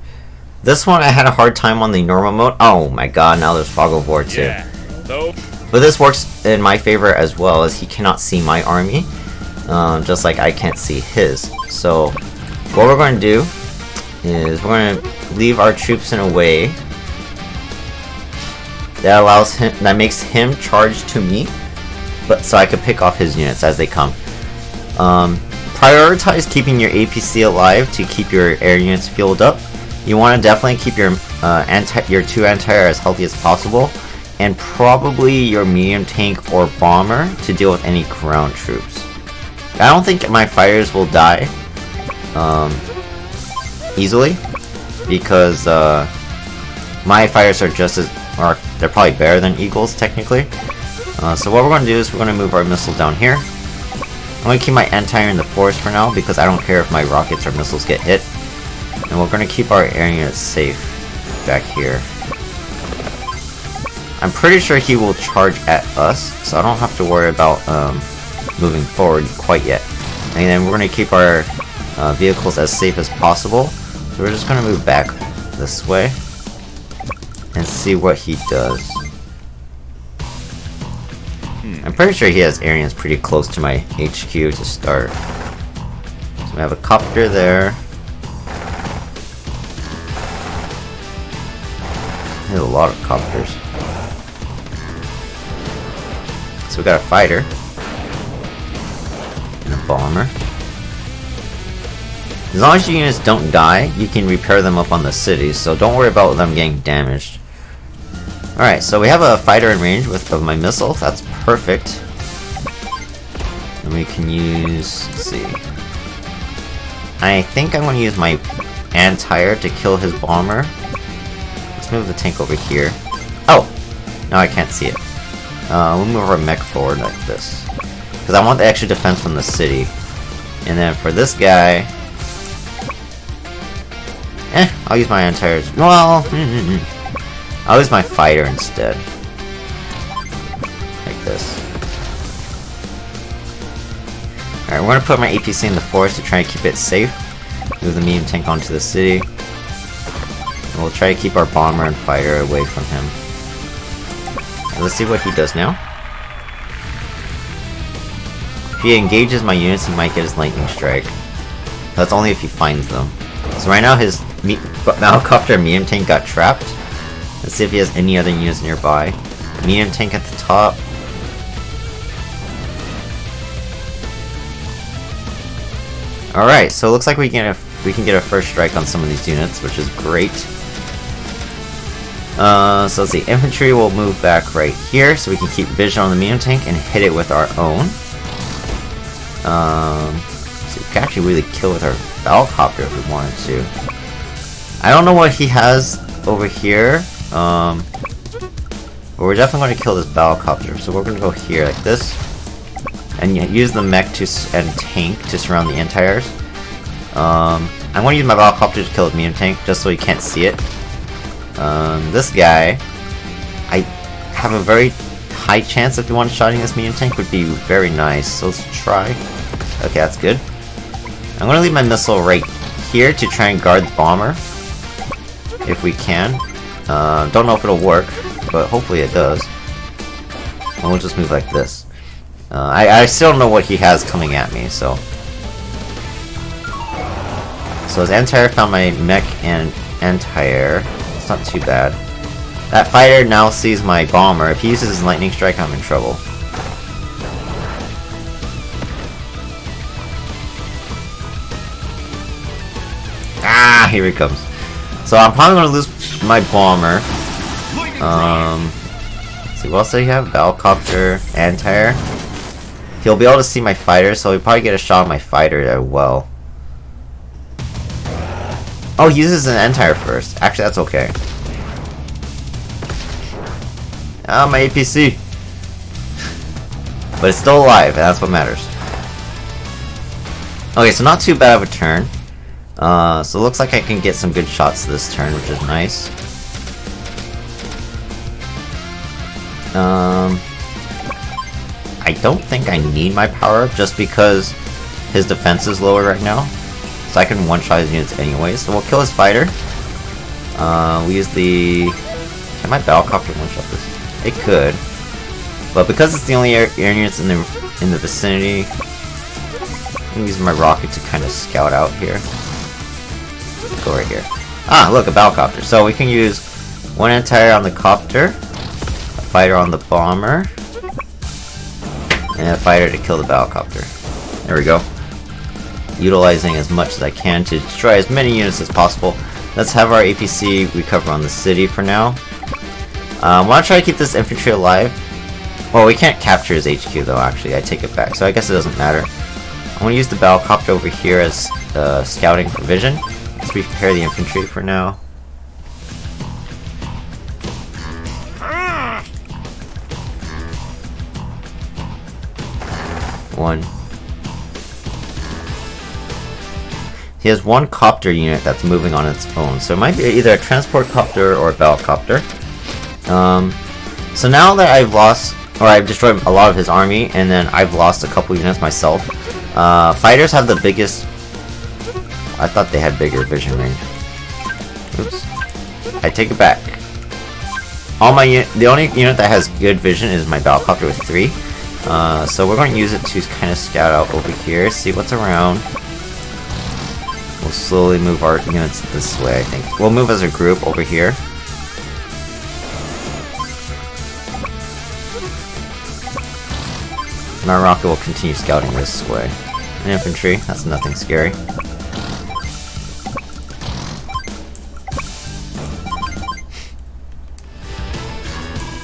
This one I had a hard time on the normal mode. Oh my god, now there's Fog of War too. Yeah. Nope. But this works in my favor as well, as he cannot see my army, just like I can't see his. So what we're going to do is we're going to leave our troops in a way that makes him charge to me, but so I could pick off his units as they come. Prioritize keeping your APC alive to keep your air units fueled up. You want to definitely keep your two anti-air as healthy as possible, and probably your medium tank or bomber to deal with any ground troops. I don't think my fighters will die easily, because my fighters are they're probably better than Eagles technically. So what we're going to do is we're going to move our missile down here. I'm going to keep my anti-air in the forest for now because I don't care if my rockets or missiles get hit. And we're going to keep our air units safe back here. I'm pretty sure he will charge at us, so I don't have to worry about moving forward quite yet. And then we're going to keep our vehicles as safe as possible. So we're just going to move back this way and see what he does. I'm pretty sure he has air units pretty close to my HQ to start. So we have a copter there. There's a lot of copters. So we got a fighter and a bomber. As long as your units don't die, you can repair them up on the cities, so don't worry about them getting damaged. Alright, so we have a fighter in range of my missile. That's perfect. And we can use, let's see. I think I'm going to use my anti-air to kill his bomber. Let's move the tank over here. Oh! Now I can't see it. We'll move our mech forward like this, because I want the extra defense from the city. And then for this guy, I'll use my anti-air. Well, I'll use my fighter instead. Like this. Alright, we're going to put my APC in the forest to try and keep it safe. Move the medium tank onto the city. And we'll try to keep our bomber and fighter away from him. And let's see what he does now. If he engages my units, he might get his lightning strike. That's only if he finds them. So right now his helicopter medium tank got trapped. Let's see if he has any other units nearby. Medium tank at the top. Alright, so it looks like we can get a first strike on some of these units, which is great. So let's see, infantry will move back right here, so we can keep vision on the medium tank and hit it with our own. So we can actually really kill with our helicopter if we wanted to. I don't know what he has over here, but we're definitely going to kill this helicopter. So we're going to go here like this, and use the mech and tank to surround the anti-airs. I'm going to use my Volocopter to kill his medium tank, just so he can't see it. This guy, I have a very high chance of one-shotting this medium tank would be very nice, so let's try. Okay, that's good. I'm going to leave my missile right here to try and guard the bomber, if we can. Don't know if it'll work, but hopefully it does. And we'll just move like this. I still don't know what he has coming at me, so... So his anti-air found my mech and anti-air. It's not too bad. That fighter now sees my bomber. If he uses his lightning strike, I'm in trouble. Ah, here he comes. So I'm probably going to lose my bomber. Let's see, what else do you have? Battlecopter, anti-air. He'll be able to see my fighter, so he'll probably get a shot at my fighter as well. Oh, he uses an anti-air first. Actually, that's okay. Ah, my APC. But it's still alive, and that's what matters. Okay, so not too bad of a turn. So it looks like I can get some good shots this turn, which is nice. I don't think I need my power up just because his defense is lower right now. So I can one-shot his units anyway. So we'll kill his fighter. We use the... Can my Battlecopter one-shot this? It could. But because it's the only air units in the vicinity, I'm gonna use my rocket to kind of scout out here. Go right here. Ah, look, a Battlecopter. So we can use one anti-air on the copter, a fighter on the bomber, and a fighter to kill the Battlecopter. There we go. Utilizing as much as I can to destroy as many units as possible. Let's have our APC recover on the city for now. I want to try to keep this infantry alive. Well, we can't capture his HQ though, actually. I take it back, so I guess it doesn't matter. I'm going to use the Battlecopter over here as scouting for vision. Let's prepare the infantry for now. One. He has one copter unit that's moving on its own, so it might be either a transport copter or a Battlecopter. So now that I've lost, or I've destroyed a lot of his army, and then I've lost a couple units myself, fighters have the biggest... I thought they had bigger vision range. Oops. I take it back. The only unit that has good vision is my Battlecopter with 3. So we're going to use it to kind of scout out over here, see what's around. We'll slowly move our units this way, I think. We'll move as a group over here. And our rocket will continue scouting this way. And infantry, that's nothing scary.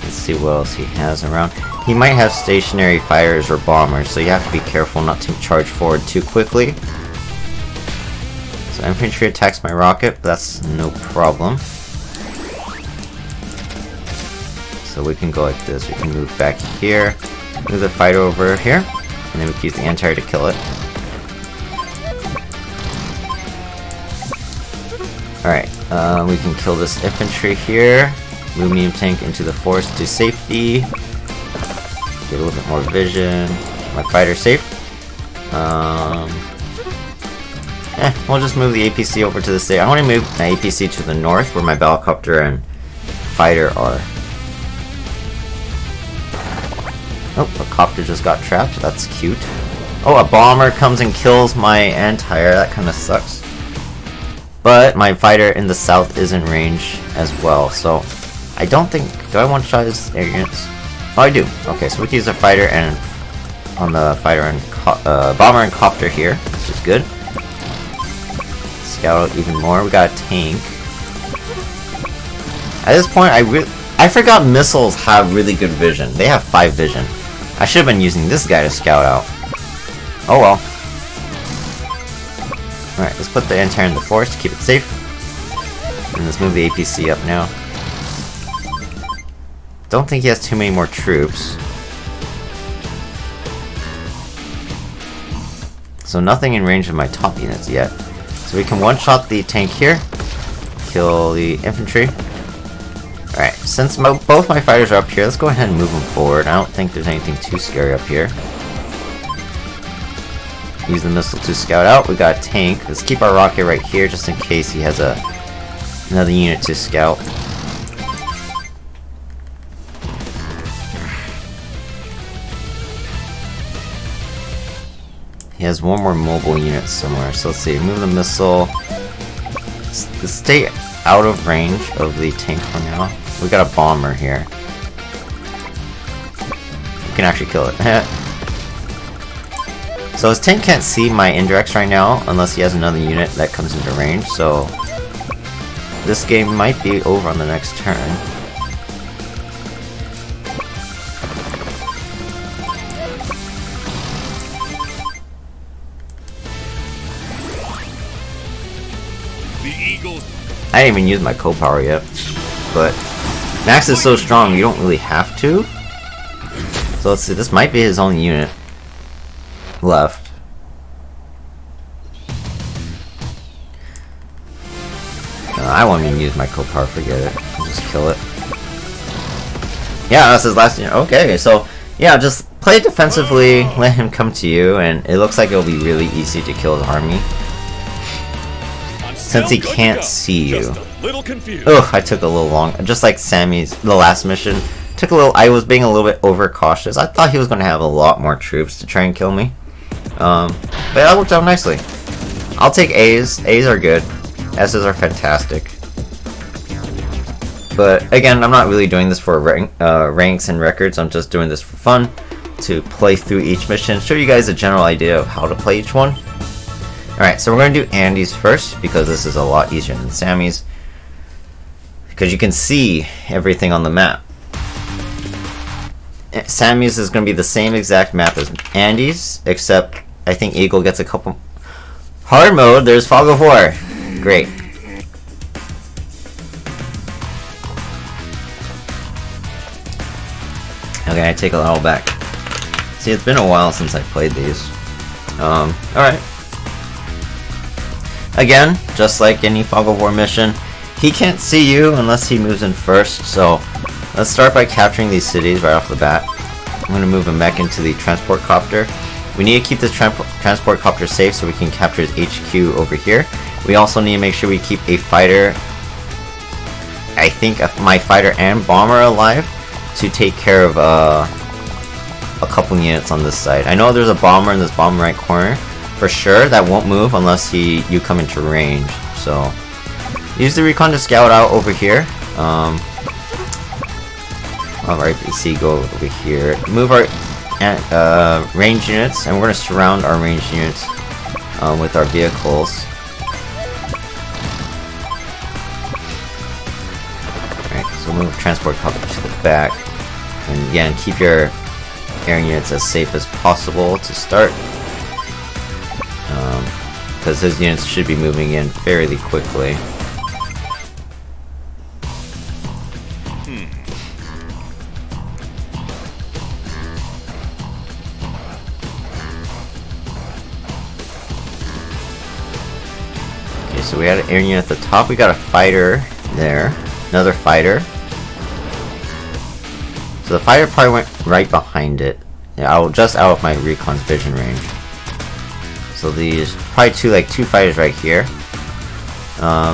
Let's see what else he has around. He might have stationary fighters or bombers, so you have to be careful not to charge forward too quickly. So infantry attacks my rocket, but that's no problem. So we can go like this. We can move back here, move the fighter over here, and then we can use the anti-air to kill it. Alright, we can kill this infantry here, move medium tank into the forest to safety, get a little bit more vision, keep my fighter safe. We'll just move the APC over to the state. I want to move my APC to the north where my Battlecopter and fighter are. Oh, a copter just got trapped. That's cute. Oh, a bomber comes and kills my anti-air. That kind of sucks. But my fighter in the south is in range as well, so I don't think... Do I one-shot his air units? Oh, I do. Okay, so we can use a fighter and... on the fighter and bomber and copter here, which is good. Scout out even more. We got a tank. At this point, I forgot missiles have really good vision. They have 5 vision. I should have been using this guy to scout out. Oh well. Alright, let's put the anti-air in the forest to keep it safe. And let's move the APC up now. Don't think he has too many more troops. So nothing in range of my top units yet. So we can one-shot the tank here. Kill the infantry. Alright, since both my fighters are up here, let's go ahead and move them forward. I don't think there's anything too scary up here. Use the missile to scout out. We got a tank. Let's keep our rocket right here just in case he has another unit to scout. He has one more mobile unit somewhere. So let's see. Move the missile. Stay out of range of the tank for now. We got a bomber here. We can actually kill it. So his tank can't see my indirects right now unless he has another unit that comes into range. So this game might be over on the next turn. I didn't even use my co-power yet, but Max is so strong you don't really have to. So let's see, this might be his only unit left. I won't even use my co-power, forget it. I'll just kill it. Yeah, that's his last unit. Okay, so yeah, just play defensively, let him come to you, and it looks like it'll be really easy to kill his army. Since he can't see you. Ugh, I took a little long. Just like Sammy's, the last mission. I was being a little bit overcautious. I thought he was going to have a lot more troops to try and kill me. But that worked out nicely. I'll take A's. A's are good. S's are fantastic. But again, I'm not really doing this for ranks and records. I'm just doing this for fun. To play through each mission. Show you guys a general idea of how to play each one. Alright, so we're going to do Andy's first, because this is a lot easier than Sammy's. Because you can see everything on the map. Sammy's is going to be the same exact map as Andy's, except I think Eagle gets a couple... Hard mode, there's Fog of War. Great. Okay, I take it all back. See, it's been a while since I played these. Alright. Again, just like any Fog of War mission, he can't see you unless he moves in first, so let's start by capturing these cities right off the bat. I'm going to move a mech into the transport copter. We need to keep this transport copter safe so we can capture his HQ over here. We also need to make sure we keep a fighter, I think my fighter and bomber alive, to take care of a couple units on this side. I know there's a bomber in this bottom right corner. For sure, that won't move unless you come into range. So, use the recon to scout out over here. Alright, see, go over here. Move our range units, and we're going to surround our range units with our vehicles. Alright, so move transport copter to the back. And again, keep your air units as safe as possible to start. Because his units should be moving in fairly quickly. Okay, so we had an air unit at the top. We got a fighter there. Another fighter. So the fighter probably went right behind it. Yeah, just out of my recon's vision range. So these probably two fighters right here.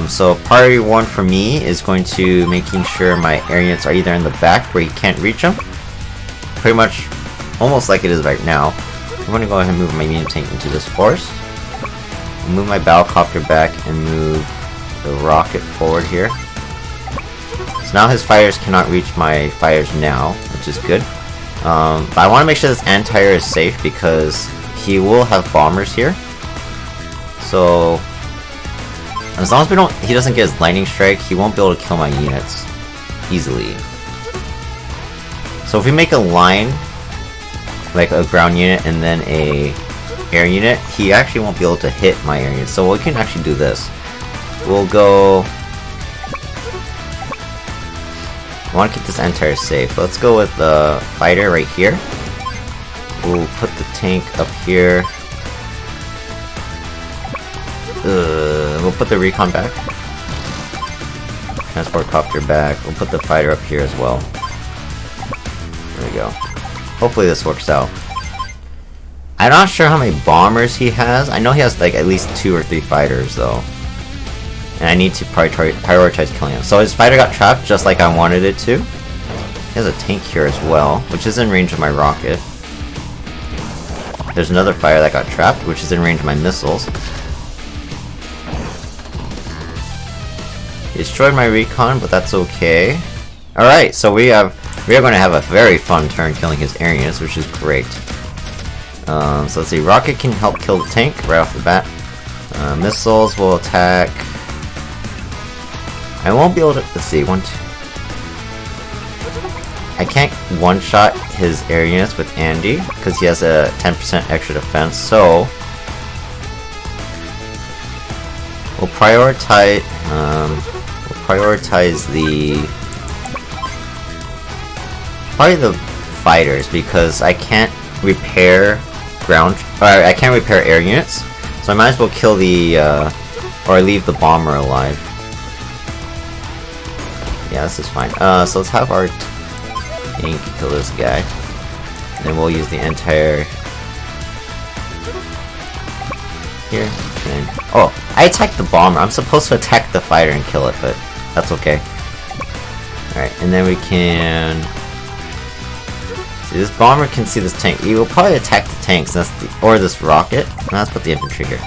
So priority 1 for me is going to making sure my air units are either in the back where he can't reach them. Pretty much almost like it is right now. I'm going to go ahead and move my medium tank into this forest. Move my battlecopter back and move the rocket forward here. So now his fighters cannot reach my fighters now, which is good. But I want to make sure this anti-air is safe because he will have bombers here. So as long as he doesn't get his lightning strike, he won't be able to kill my units easily. So if we make a line, like a ground unit and then a air unit, he actually won't be able to hit my air unit. So we can actually do this. We'll go... I want to keep this anti-air safe. Let's go with the fighter right here. We'll put the tank up here. we'll put the recon back. Transport copter back. We'll put the fighter up here as well. There we go. Hopefully this works out. I'm not sure how many bombers he has. I know he has like at least 2 or 3 fighters though. And I need to prioritize killing him. So his fighter got trapped just like I wanted it to. He has a tank here as well, which is in range of my rocket. There's another fighter that got trapped, which is in range of my missiles. He destroyed my recon, but that's okay. Alright, so we are going to have a very fun turn killing his air units, which is great. So let's see, rocket can help kill the tank right off the bat. Missiles will attack. I won't be able to. Let's see, 1, 2. I can't one-shot his air units with Andy because he has a 10% extra defense. So we'll prioritize. Probably the fighters because I can't repair I can't repair air units, so I might as well kill the or leave the bomber alive. Yeah, this is fine. So let's have our tank kill this guy, and then we'll use the entire here. And oh, I attacked the bomber. I'm supposed to attack the fighter and kill it, but that's okay. All right, and then we can. This bomber can see this tank. He will probably attack the tanks, or this rocket. Let's put the infantry here.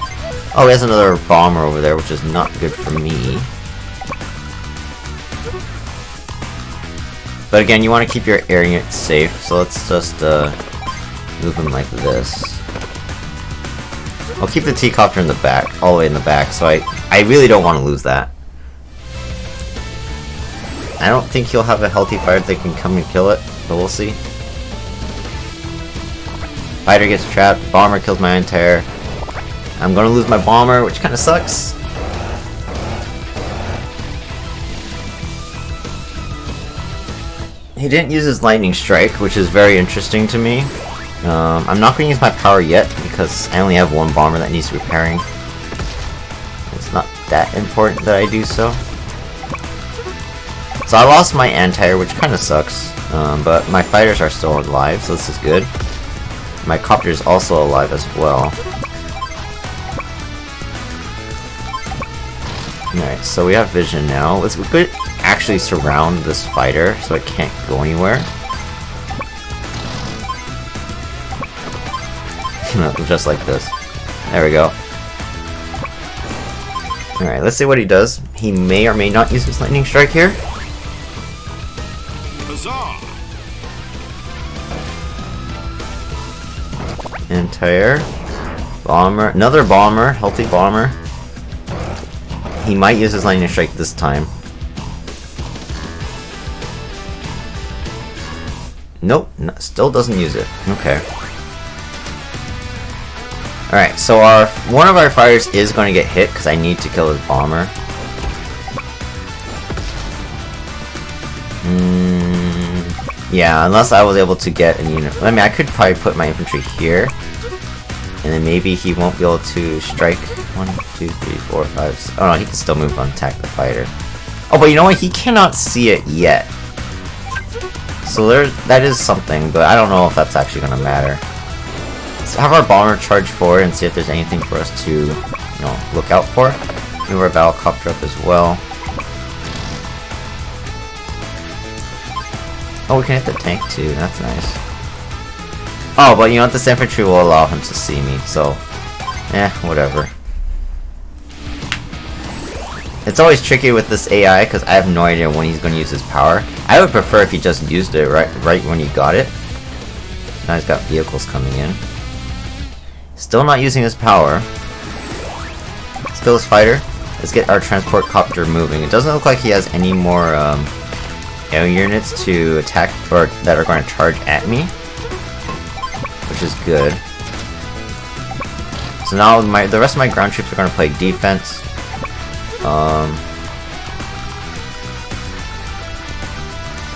Oh, he has another bomber over there, which is not good for me. But again, you want to keep your air units safe, so let's just move him like this. I'll keep the T-copter in the back, all the way in the back, so I really don't want to lose that. I don't think he'll have a healthy fighter that can come and kill it, but we'll see. Fighter gets trapped, bomber kills my entire. I'm gonna lose my bomber, which kinda sucks. He didn't use his lightning strike, which is very interesting to me. I'm not gonna use my power yet, because I only have 1 bomber that needs repairing. It's not that important that I do so. So I lost my anti-air, which kinda sucks, but my fighters are still alive, so this is good. My copter is also alive as well. Alright, so we have vision now. We could actually surround this fighter so it can't go anywhere. Just like this. There we go. Alright, let's see what he does. He may or may not use his lightning strike here. Huzzah! Entire bomber, another bomber, healthy bomber. He might use his lightning strike this time. Nope, still doesn't use it. Okay. Alright, so one of our fighters is going to get hit because I need to kill his bomber. Yeah, unless I was able to get a unit. I mean, I could probably put my infantry here, and then maybe he won't be able to strike. 1, 2, 3, 4, 5. Oh no, he can still move on, attack the fighter. Oh, but you know what? He cannot see it yet. So that is something, but I don't know if that's actually gonna matter. Let's have our bomber charge forward and see if there's anything for us to, look out for. Move our battle copter up as well. Oh, we can hit the tank too, that's nice. Oh, but you know what, this infantry will allow him to see me, so whatever. It's always tricky with this AI because I have no idea when he's going to use his power. I would prefer if he just used it right when he got it. Now he's got vehicles coming in. Still not using his power. Let's kill this fighter. Let's get our transport copter moving. It doesn't look like he has any more air units to attack or that are going to charge at me, which is good. So now the rest of my ground troops are going to play defense.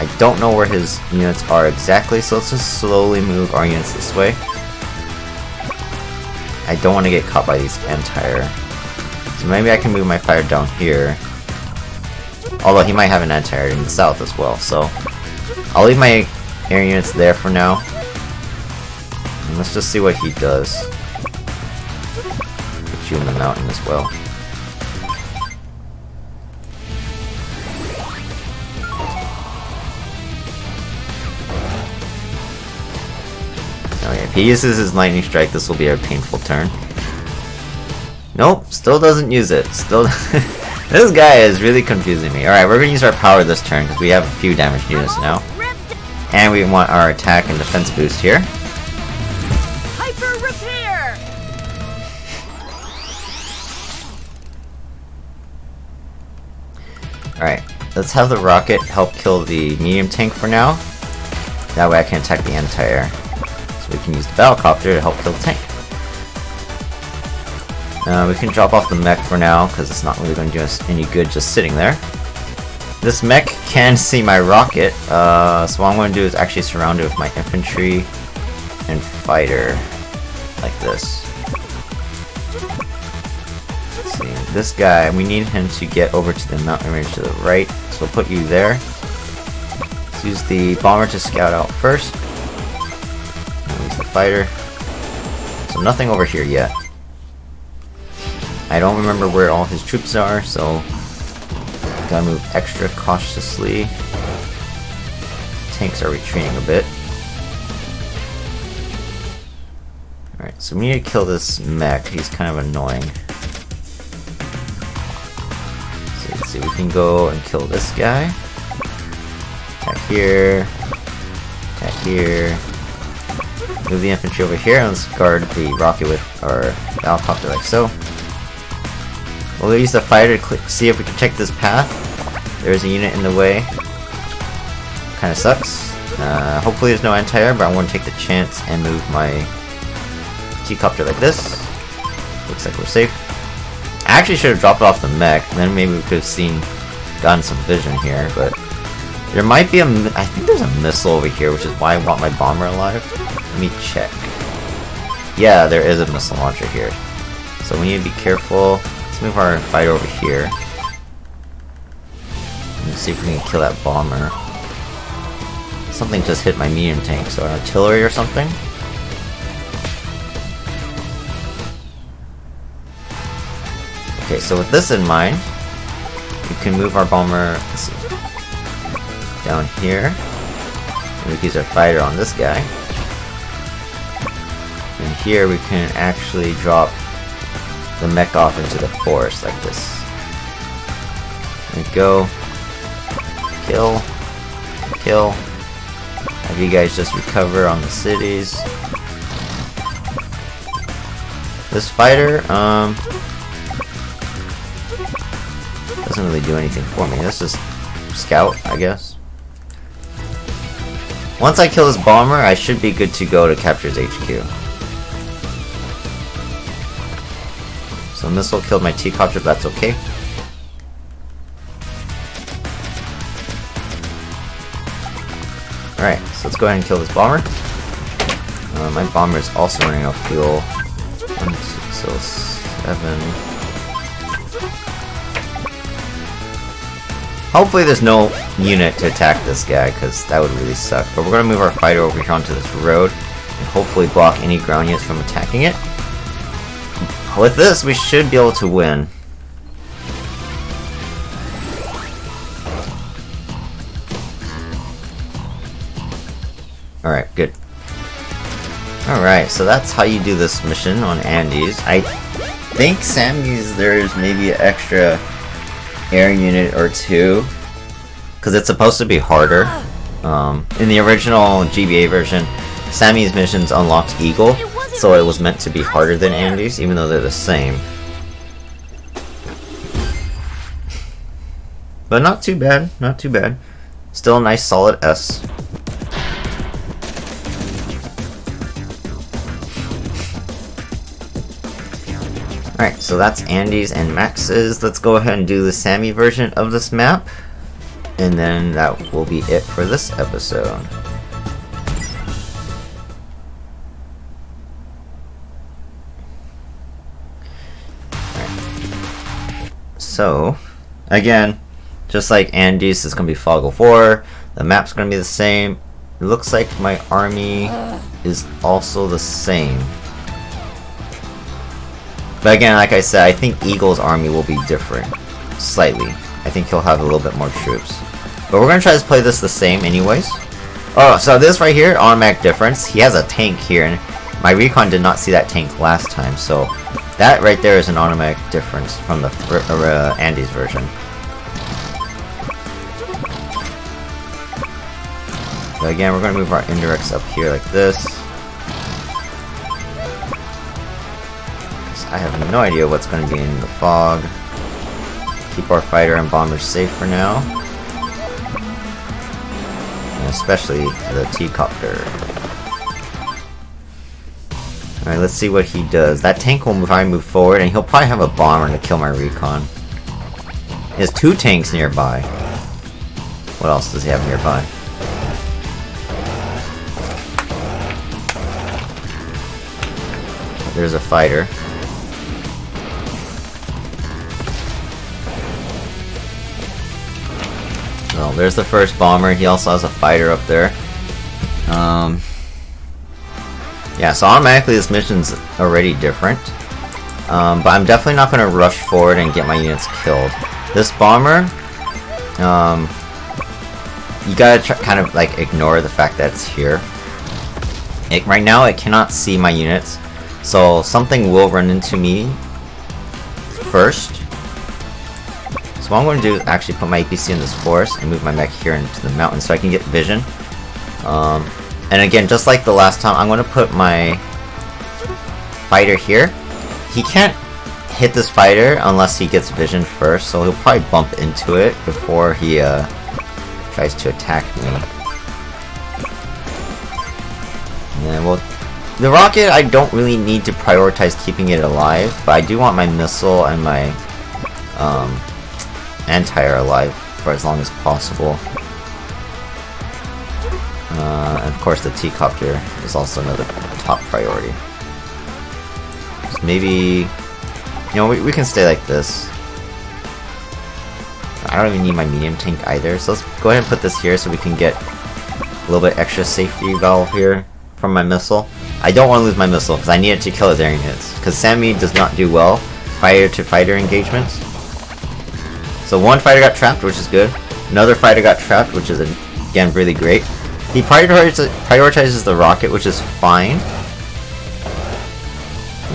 I don't know where his units are exactly, so let's just slowly move our units this way. I don't want to get caught by these entire. So maybe I can move my fighter down here. Although he might have an anti-air in the south as well, so I'll leave my air units there for now. And let's just see what he does. Put you in the mountain as well. Okay, if he uses his lightning strike, this will be a painful turn. Nope, still doesn't use it. Still, this guy is really confusing me. Alright, we're gonna use our power this turn because we have a few damage units now. And we want our attack and defense boost here. Hyper repair. Alright, let's have the rocket help kill the medium tank for now. That way I can attack the anti-air. So we can use the battlecopter to help kill the tank. We can drop off the mech for now, because it's not really going to do us any good just sitting there. This mech can see my rocket, so what I'm going to do is actually surround it with my infantry and fighter, like this. Let's see, this guy, we need him to get over to the mountain range to the right, so we'll put you there. Let's use the bomber to scout out first. I'll use the fighter. So nothing over here yet. I don't remember where all his troops are, so gotta move extra cautiously. Tanks are retreating a bit. Alright, so we need to kill this mech. He's kind of annoying. So let's see, we can go and kill this guy. Attack here. Attack here. Move the infantry over here, and let's guard the rocket with our helicopter like so. We'll use the fighter to see if we can check this path. There's a unit in the way. Kinda sucks. Hopefully there's no anti-air, but I want to take the chance and move my T-copter like this. Looks like we're safe. I actually should have dropped off the mech, then maybe we could have gotten some vision here, but there might be I think there's a missile over here, which is why I want my bomber alive. Let me check. Yeah, there is a missile launcher here. So we need to be careful. Move our fighter over here. Let's see if we can kill that bomber. Something just hit my medium tank, so artillery or something? Okay, so with this in mind, we can move our bomber down here. And we can use our fighter on this guy. And here we can actually drop the mech off into the forest like this. There we go. Kill. Kill. Have you guys just recover on the cities. This fighter, doesn't really do anything for me. This is scout, I guess. Once I kill this bomber, I should be good to go to capture his HQ. So missile killed my T-copter, but that's okay. Alright, so let's go ahead and kill this bomber. My bomber is also running out of fuel. 1, 6, 7. Hopefully there's no unit to attack this guy, because that would really suck. But we're going to move our fighter over here onto this road, and hopefully block any ground units from attacking it. With this, we should be able to win. Alright, good. Alright, so that's how you do this mission on Andes. I think Sammy's there's maybe an extra air unit or two, because it's supposed to be harder. In the original GBA version, Sammy's missions unlocked Eagle, so it was meant to be harder than Andes, even though they're the same. But not too bad, not too bad. Still a nice solid S. Alright, so that's Andes and Max's. Let's go ahead and do the Sammy version of this map. And then that will be it for this episode. So, again, just like Andy's, it's going to be Fog of War. The map's going to be the same. It looks like my army is also the same. But again, like I said, I think Eagle's army will be different. Slightly. I think he'll have a little bit more troops. But we're going to try to play this the same anyways. Oh, so this right here, automatic difference. He has a tank here, and my recon did not see that tank last time. So that right there is an automatic difference from the Andy's version. But again, we're going to move our indirects up here like this. I have no idea what's going to be in the fog. Keep our fighter and bombers safe for now. And especially the T-copter. Alright, let's see what he does. That tank will probably move forward, and he'll probably have a bomber to kill my recon. He has 2 tanks nearby. What else does he have nearby? There's a fighter. Well, there's the first bomber. He also has a fighter up there. Yeah, so automatically this mission's already different. But I'm definitely not going to rush forward and get my units killed. This bomber, you gotta kind of like ignore the fact that it's here. Right now it cannot see my units, so something will run into me first. So what I'm going to do is actually put my APC in this forest and move my mech here into the mountain so I can get vision. And again, just like the last time, I'm going to put my fighter here. He can't hit this fighter unless he gets vision first, so he'll probably bump into it before he tries to attack me. And then the rocket, I don't really need to prioritize keeping it alive, but I do want my missile and my anti-air alive for as long as possible. And of course the T-copter is also another top priority. So maybe, you know, we can stay like this. I don't even need my medium tank either, so let's go ahead and put this here so we can get a little bit extra safety valve here from my missile. I don't want to lose my missile because I need it to kill his air units, because Sammy does not do well fighter-to-fighter engagements. So one fighter got trapped, which is good. Another fighter got trapped, which is again really great. He prioritizes the rocket, which is fine,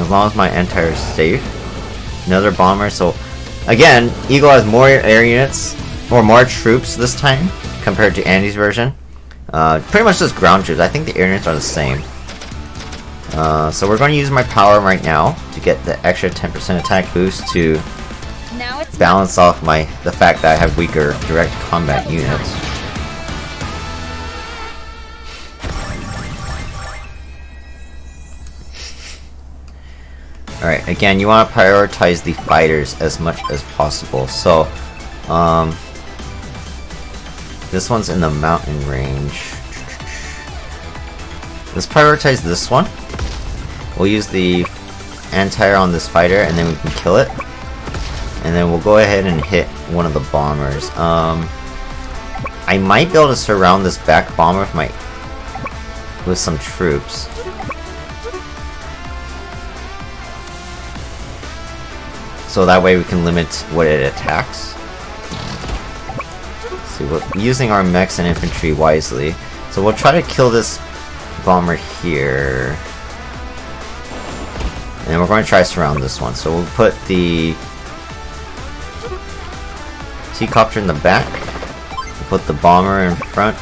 as long as my anti-air is safe. Another bomber, so again, Eagle has more air units, or more troops this time, compared to Andy's version. Pretty much just ground troops. I think the air units are the same. So we're going to use my power right now to get the extra 10% attack boost to balance off the fact that I have weaker direct combat units. Alright, again, you want to prioritize the fighters as much as possible. So, this one's in the mountain range. Let's prioritize this one. We'll use the anti-air on this fighter, and then we can kill it. And then we'll go ahead and hit one of the bombers. I might be able to surround this back bomber with some troops. So that way we can limit what it attacks. So we're using our mechs and infantry wisely. So we'll try to kill this bomber here. And then we're going to try to surround this one. So we'll put the T-copter in the back. We'll put the bomber in front.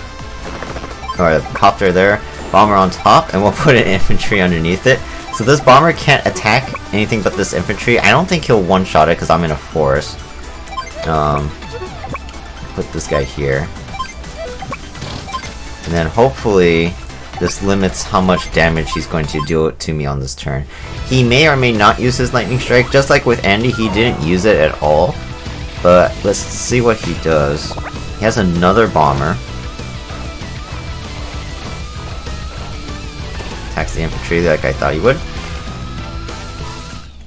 Or the copter there. Bomber on top. And we'll put an infantry underneath it. So this bomber can't attack anything but this infantry. I don't think he'll one-shot it because I'm in a forest. Put this guy here. And then hopefully this limits how much damage he's going to do to me on this turn. He may or may not use his lightning strike. Just like with Andy, he didn't use it at all. But let's see what he does. He has another bomber. Attacks the infantry like I thought he would.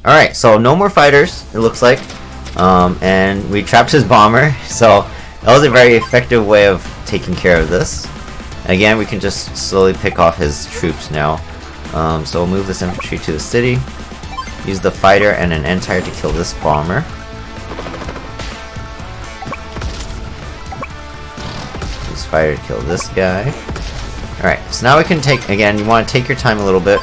Alright, so no more fighters, it looks like. And we trapped his bomber, so that was a very effective way of taking care of this. Again, we can just slowly pick off his troops now. So we'll move this infantry to the city, use the fighter and an N-tire to kill this bomber. Use fighter to kill this guy. Alright, so now we can take, again, you want to take your time a little bit.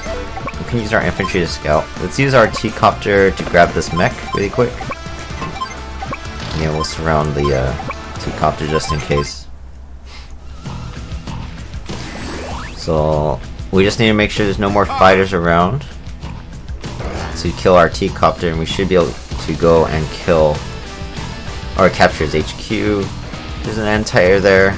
We can use our infantry to scout. Let's use our T-copter to grab this mech really quick. Yeah, we'll surround the T-copter just in case. So we just need to make sure there's no more fighters around to kill our T-copter, and we should be able to go and kill or capture his HQ. There's an N-tire there.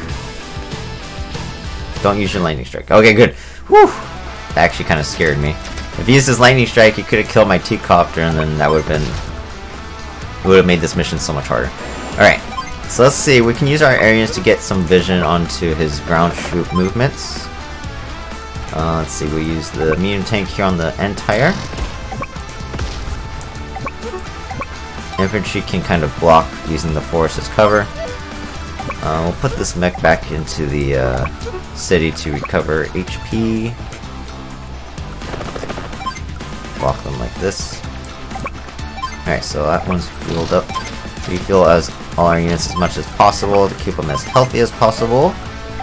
Don't use your lightning strike. Okay, good. Whew! That actually kind of scared me. If he used his lightning strike, he could have killed my T-copter, and then that would have made this mission so much harder. Alright, so let's see. We can use our Aryans to get some vision onto his ground troop movements. Let's see, we'll use the medium tank here on the N-tire. Infantry can kind of block using the forest as cover. We'll put this mech back into the city to recover HP. Block them like this. Alright, so that one's fueled up. Refuel as all our units as much as possible to keep them as healthy as possible.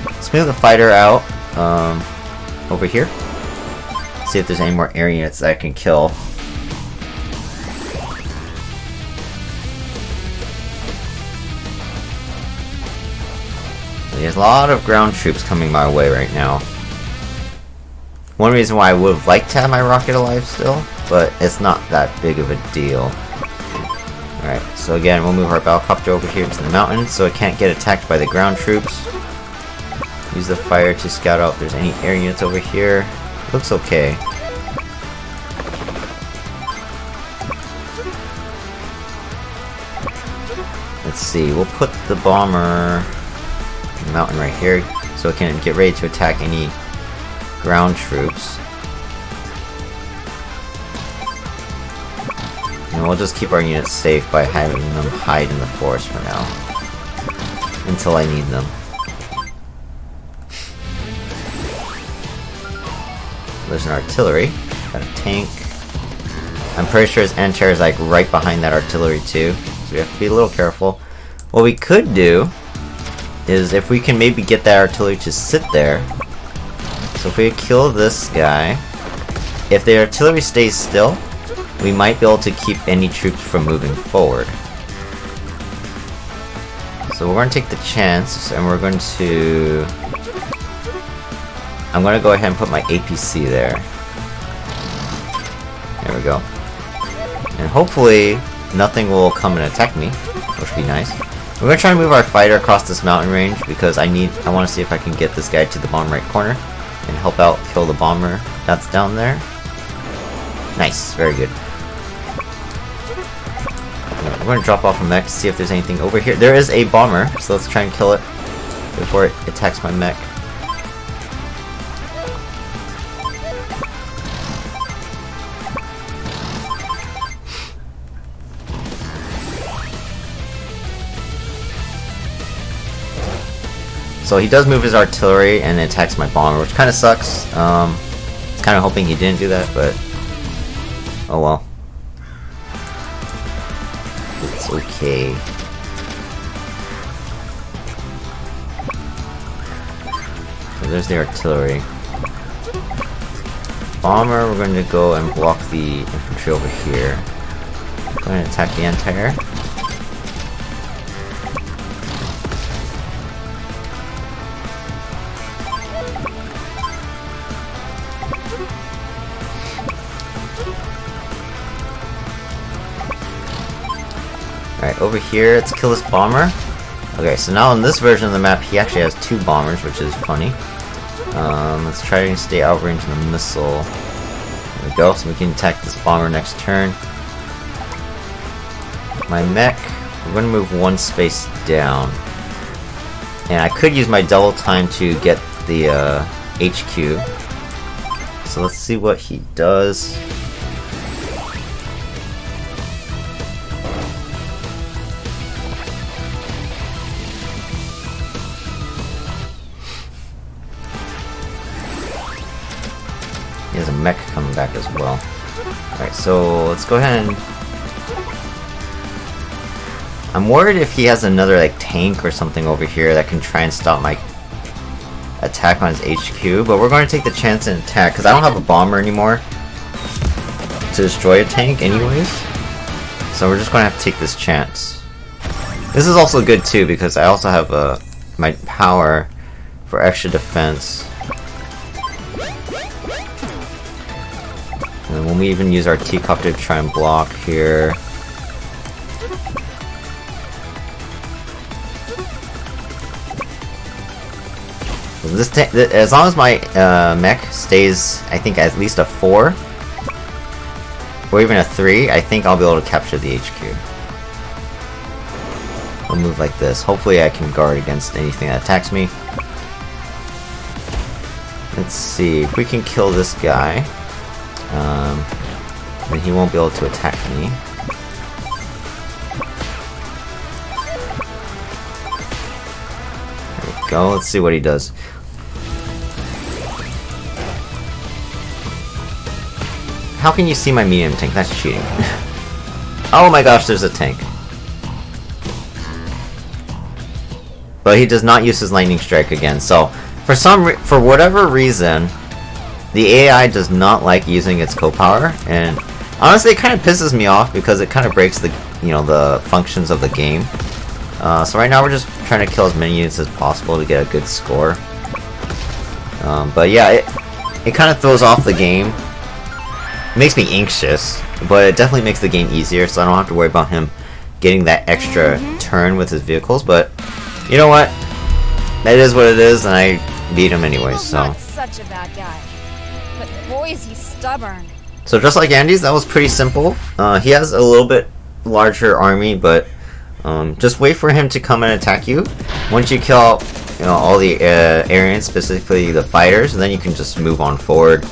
Let's move the fighter out over here. See if there's any more air units that I can kill. There's a lot of ground troops coming my way right now. One reason why I would have liked to have my rocket alive still, but it's not that big of a deal. Alright, so again, we'll move our Battlecopter over here to the mountain so it can't get attacked by the ground troops. Use the fire to scout out if there's any air units over here. Looks okay. Let's see, we'll put the bomber in the mountain right here so it can get ready to attack any ground troops. And we'll just keep our units safe by having them hide in the forest for now. Until I need them. There's an artillery. Got a tank. I'm pretty sure his N-tire is like right behind that artillery too. So we have to be a little careful. What we could do is if we can maybe get that artillery to sit there. So if we kill this guy, if the artillery stays still, we might be able to keep any troops from moving forward. So we're going to take the chance, and we're going to... I'm going to go ahead and put my APC there. There we go. And hopefully, nothing will come and attack me, which would be nice. We're going to try and move our fighter across this mountain range, because I want to see if I can get this guy to the bottom right corner, and help out kill the bomber that's down there. Nice, very good. I'm going to drop off a mech to see if there's anything over here. There is a bomber, so let's try and kill it before it attacks my mech. So he does move his artillery and attacks my bomber, which kind of sucks. I was kind of hoping he didn't do that, but oh well. It's okay. So there's the artillery. Bomber, we're going to go and block the infantry over here. Go ahead and attack the N-tire. Alright, over here, let's kill this bomber. Okay, so now in this version of the map, he actually has two bombers, which is funny. Let's try to stay outrange in the missile. There we go, so we can attack this bomber next turn. My mech, we're going to move one space down. And I could use my double time to get the HQ. So let's see what he does. He has a mech coming back as well. Alright, so let's go ahead and... I'm worried if he has another like tank or something over here that can try and stop my attack on his HQ, but we're going to take the chance and attack because I don't have a bomber anymore to destroy a tank anyways. So we're just going to have to take this chance. This is also good too because I also have my power for extra defense. And when we even use our T-Copter to try and block here. As long as my mech stays, I think, at least a 4 or even a 3, I think I'll be able to capture the HQ. We'll move like this. Hopefully I can guard against anything that attacks me. Let's see if we can kill this guy. Then he won't be able to attack me. There we go. Let's see what he does. How can you see my medium tank? That's cheating. Oh my gosh, there's a tank. But he does not use his lightning strike again. So, for whatever reason, the AI does not like using its co-power, and honestly, it kind of pisses me off because it kind of breaks the the functions of the game. So right now we're just trying to kill as many units as possible to get a good score. But yeah, it kind of throws off the game. It makes me anxious, but it definitely makes the game easier, so I don't have to worry about him getting that extra turn with his vehicles. But you know what? That is what it is, and I beat him anyway. He's So not such a bad guy, but boy is he stubborn. So just like Andy's, that was pretty simple. He has a little bit larger army, but just wait for him to come and attack you. Once you kill all the Aryans, specifically the fighters, then you can just move on forward.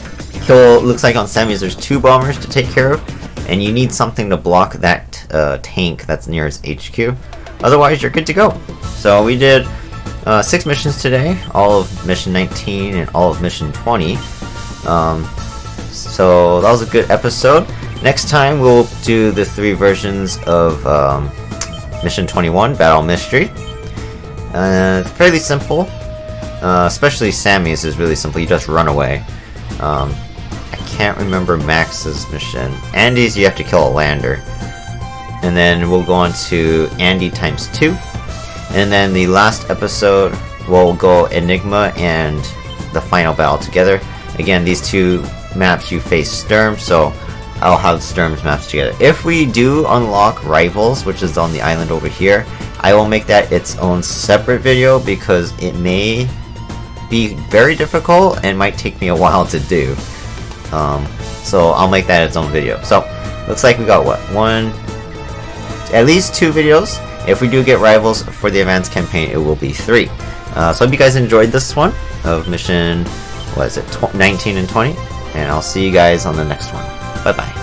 Looks like on Sammy's there's 2 bombers to take care of, and you need something to block that tank that's near his HQ. Otherwise, you're good to go. So we did 6 missions today, all of mission 19 and all of mission 20. So that was a good episode. Next time we'll do the 3 versions of mission 21, Battle Mystery. It's fairly simple, especially Sammy's is really simple. You just run away. I can't remember Max's mission. Andy's you have to kill a lander. And then we'll go on to Andy times 2. And then the last episode we'll go Enigma and the final battle together. Again, these 2 maps you face Sturm, so I'll have Sturm's maps together. If we do unlock Rivals, which is on the island over here, I will make that its own separate video because it may be very difficult and might take me a while to do. So I'll make that its own video. So looks like we got what, at least 2 videos. If we do get Rivals for the advanced campaign, it will be 3. So I hope you guys enjoyed this one of mission 19 and 20, and I'll see you guys on the next one. Bye bye.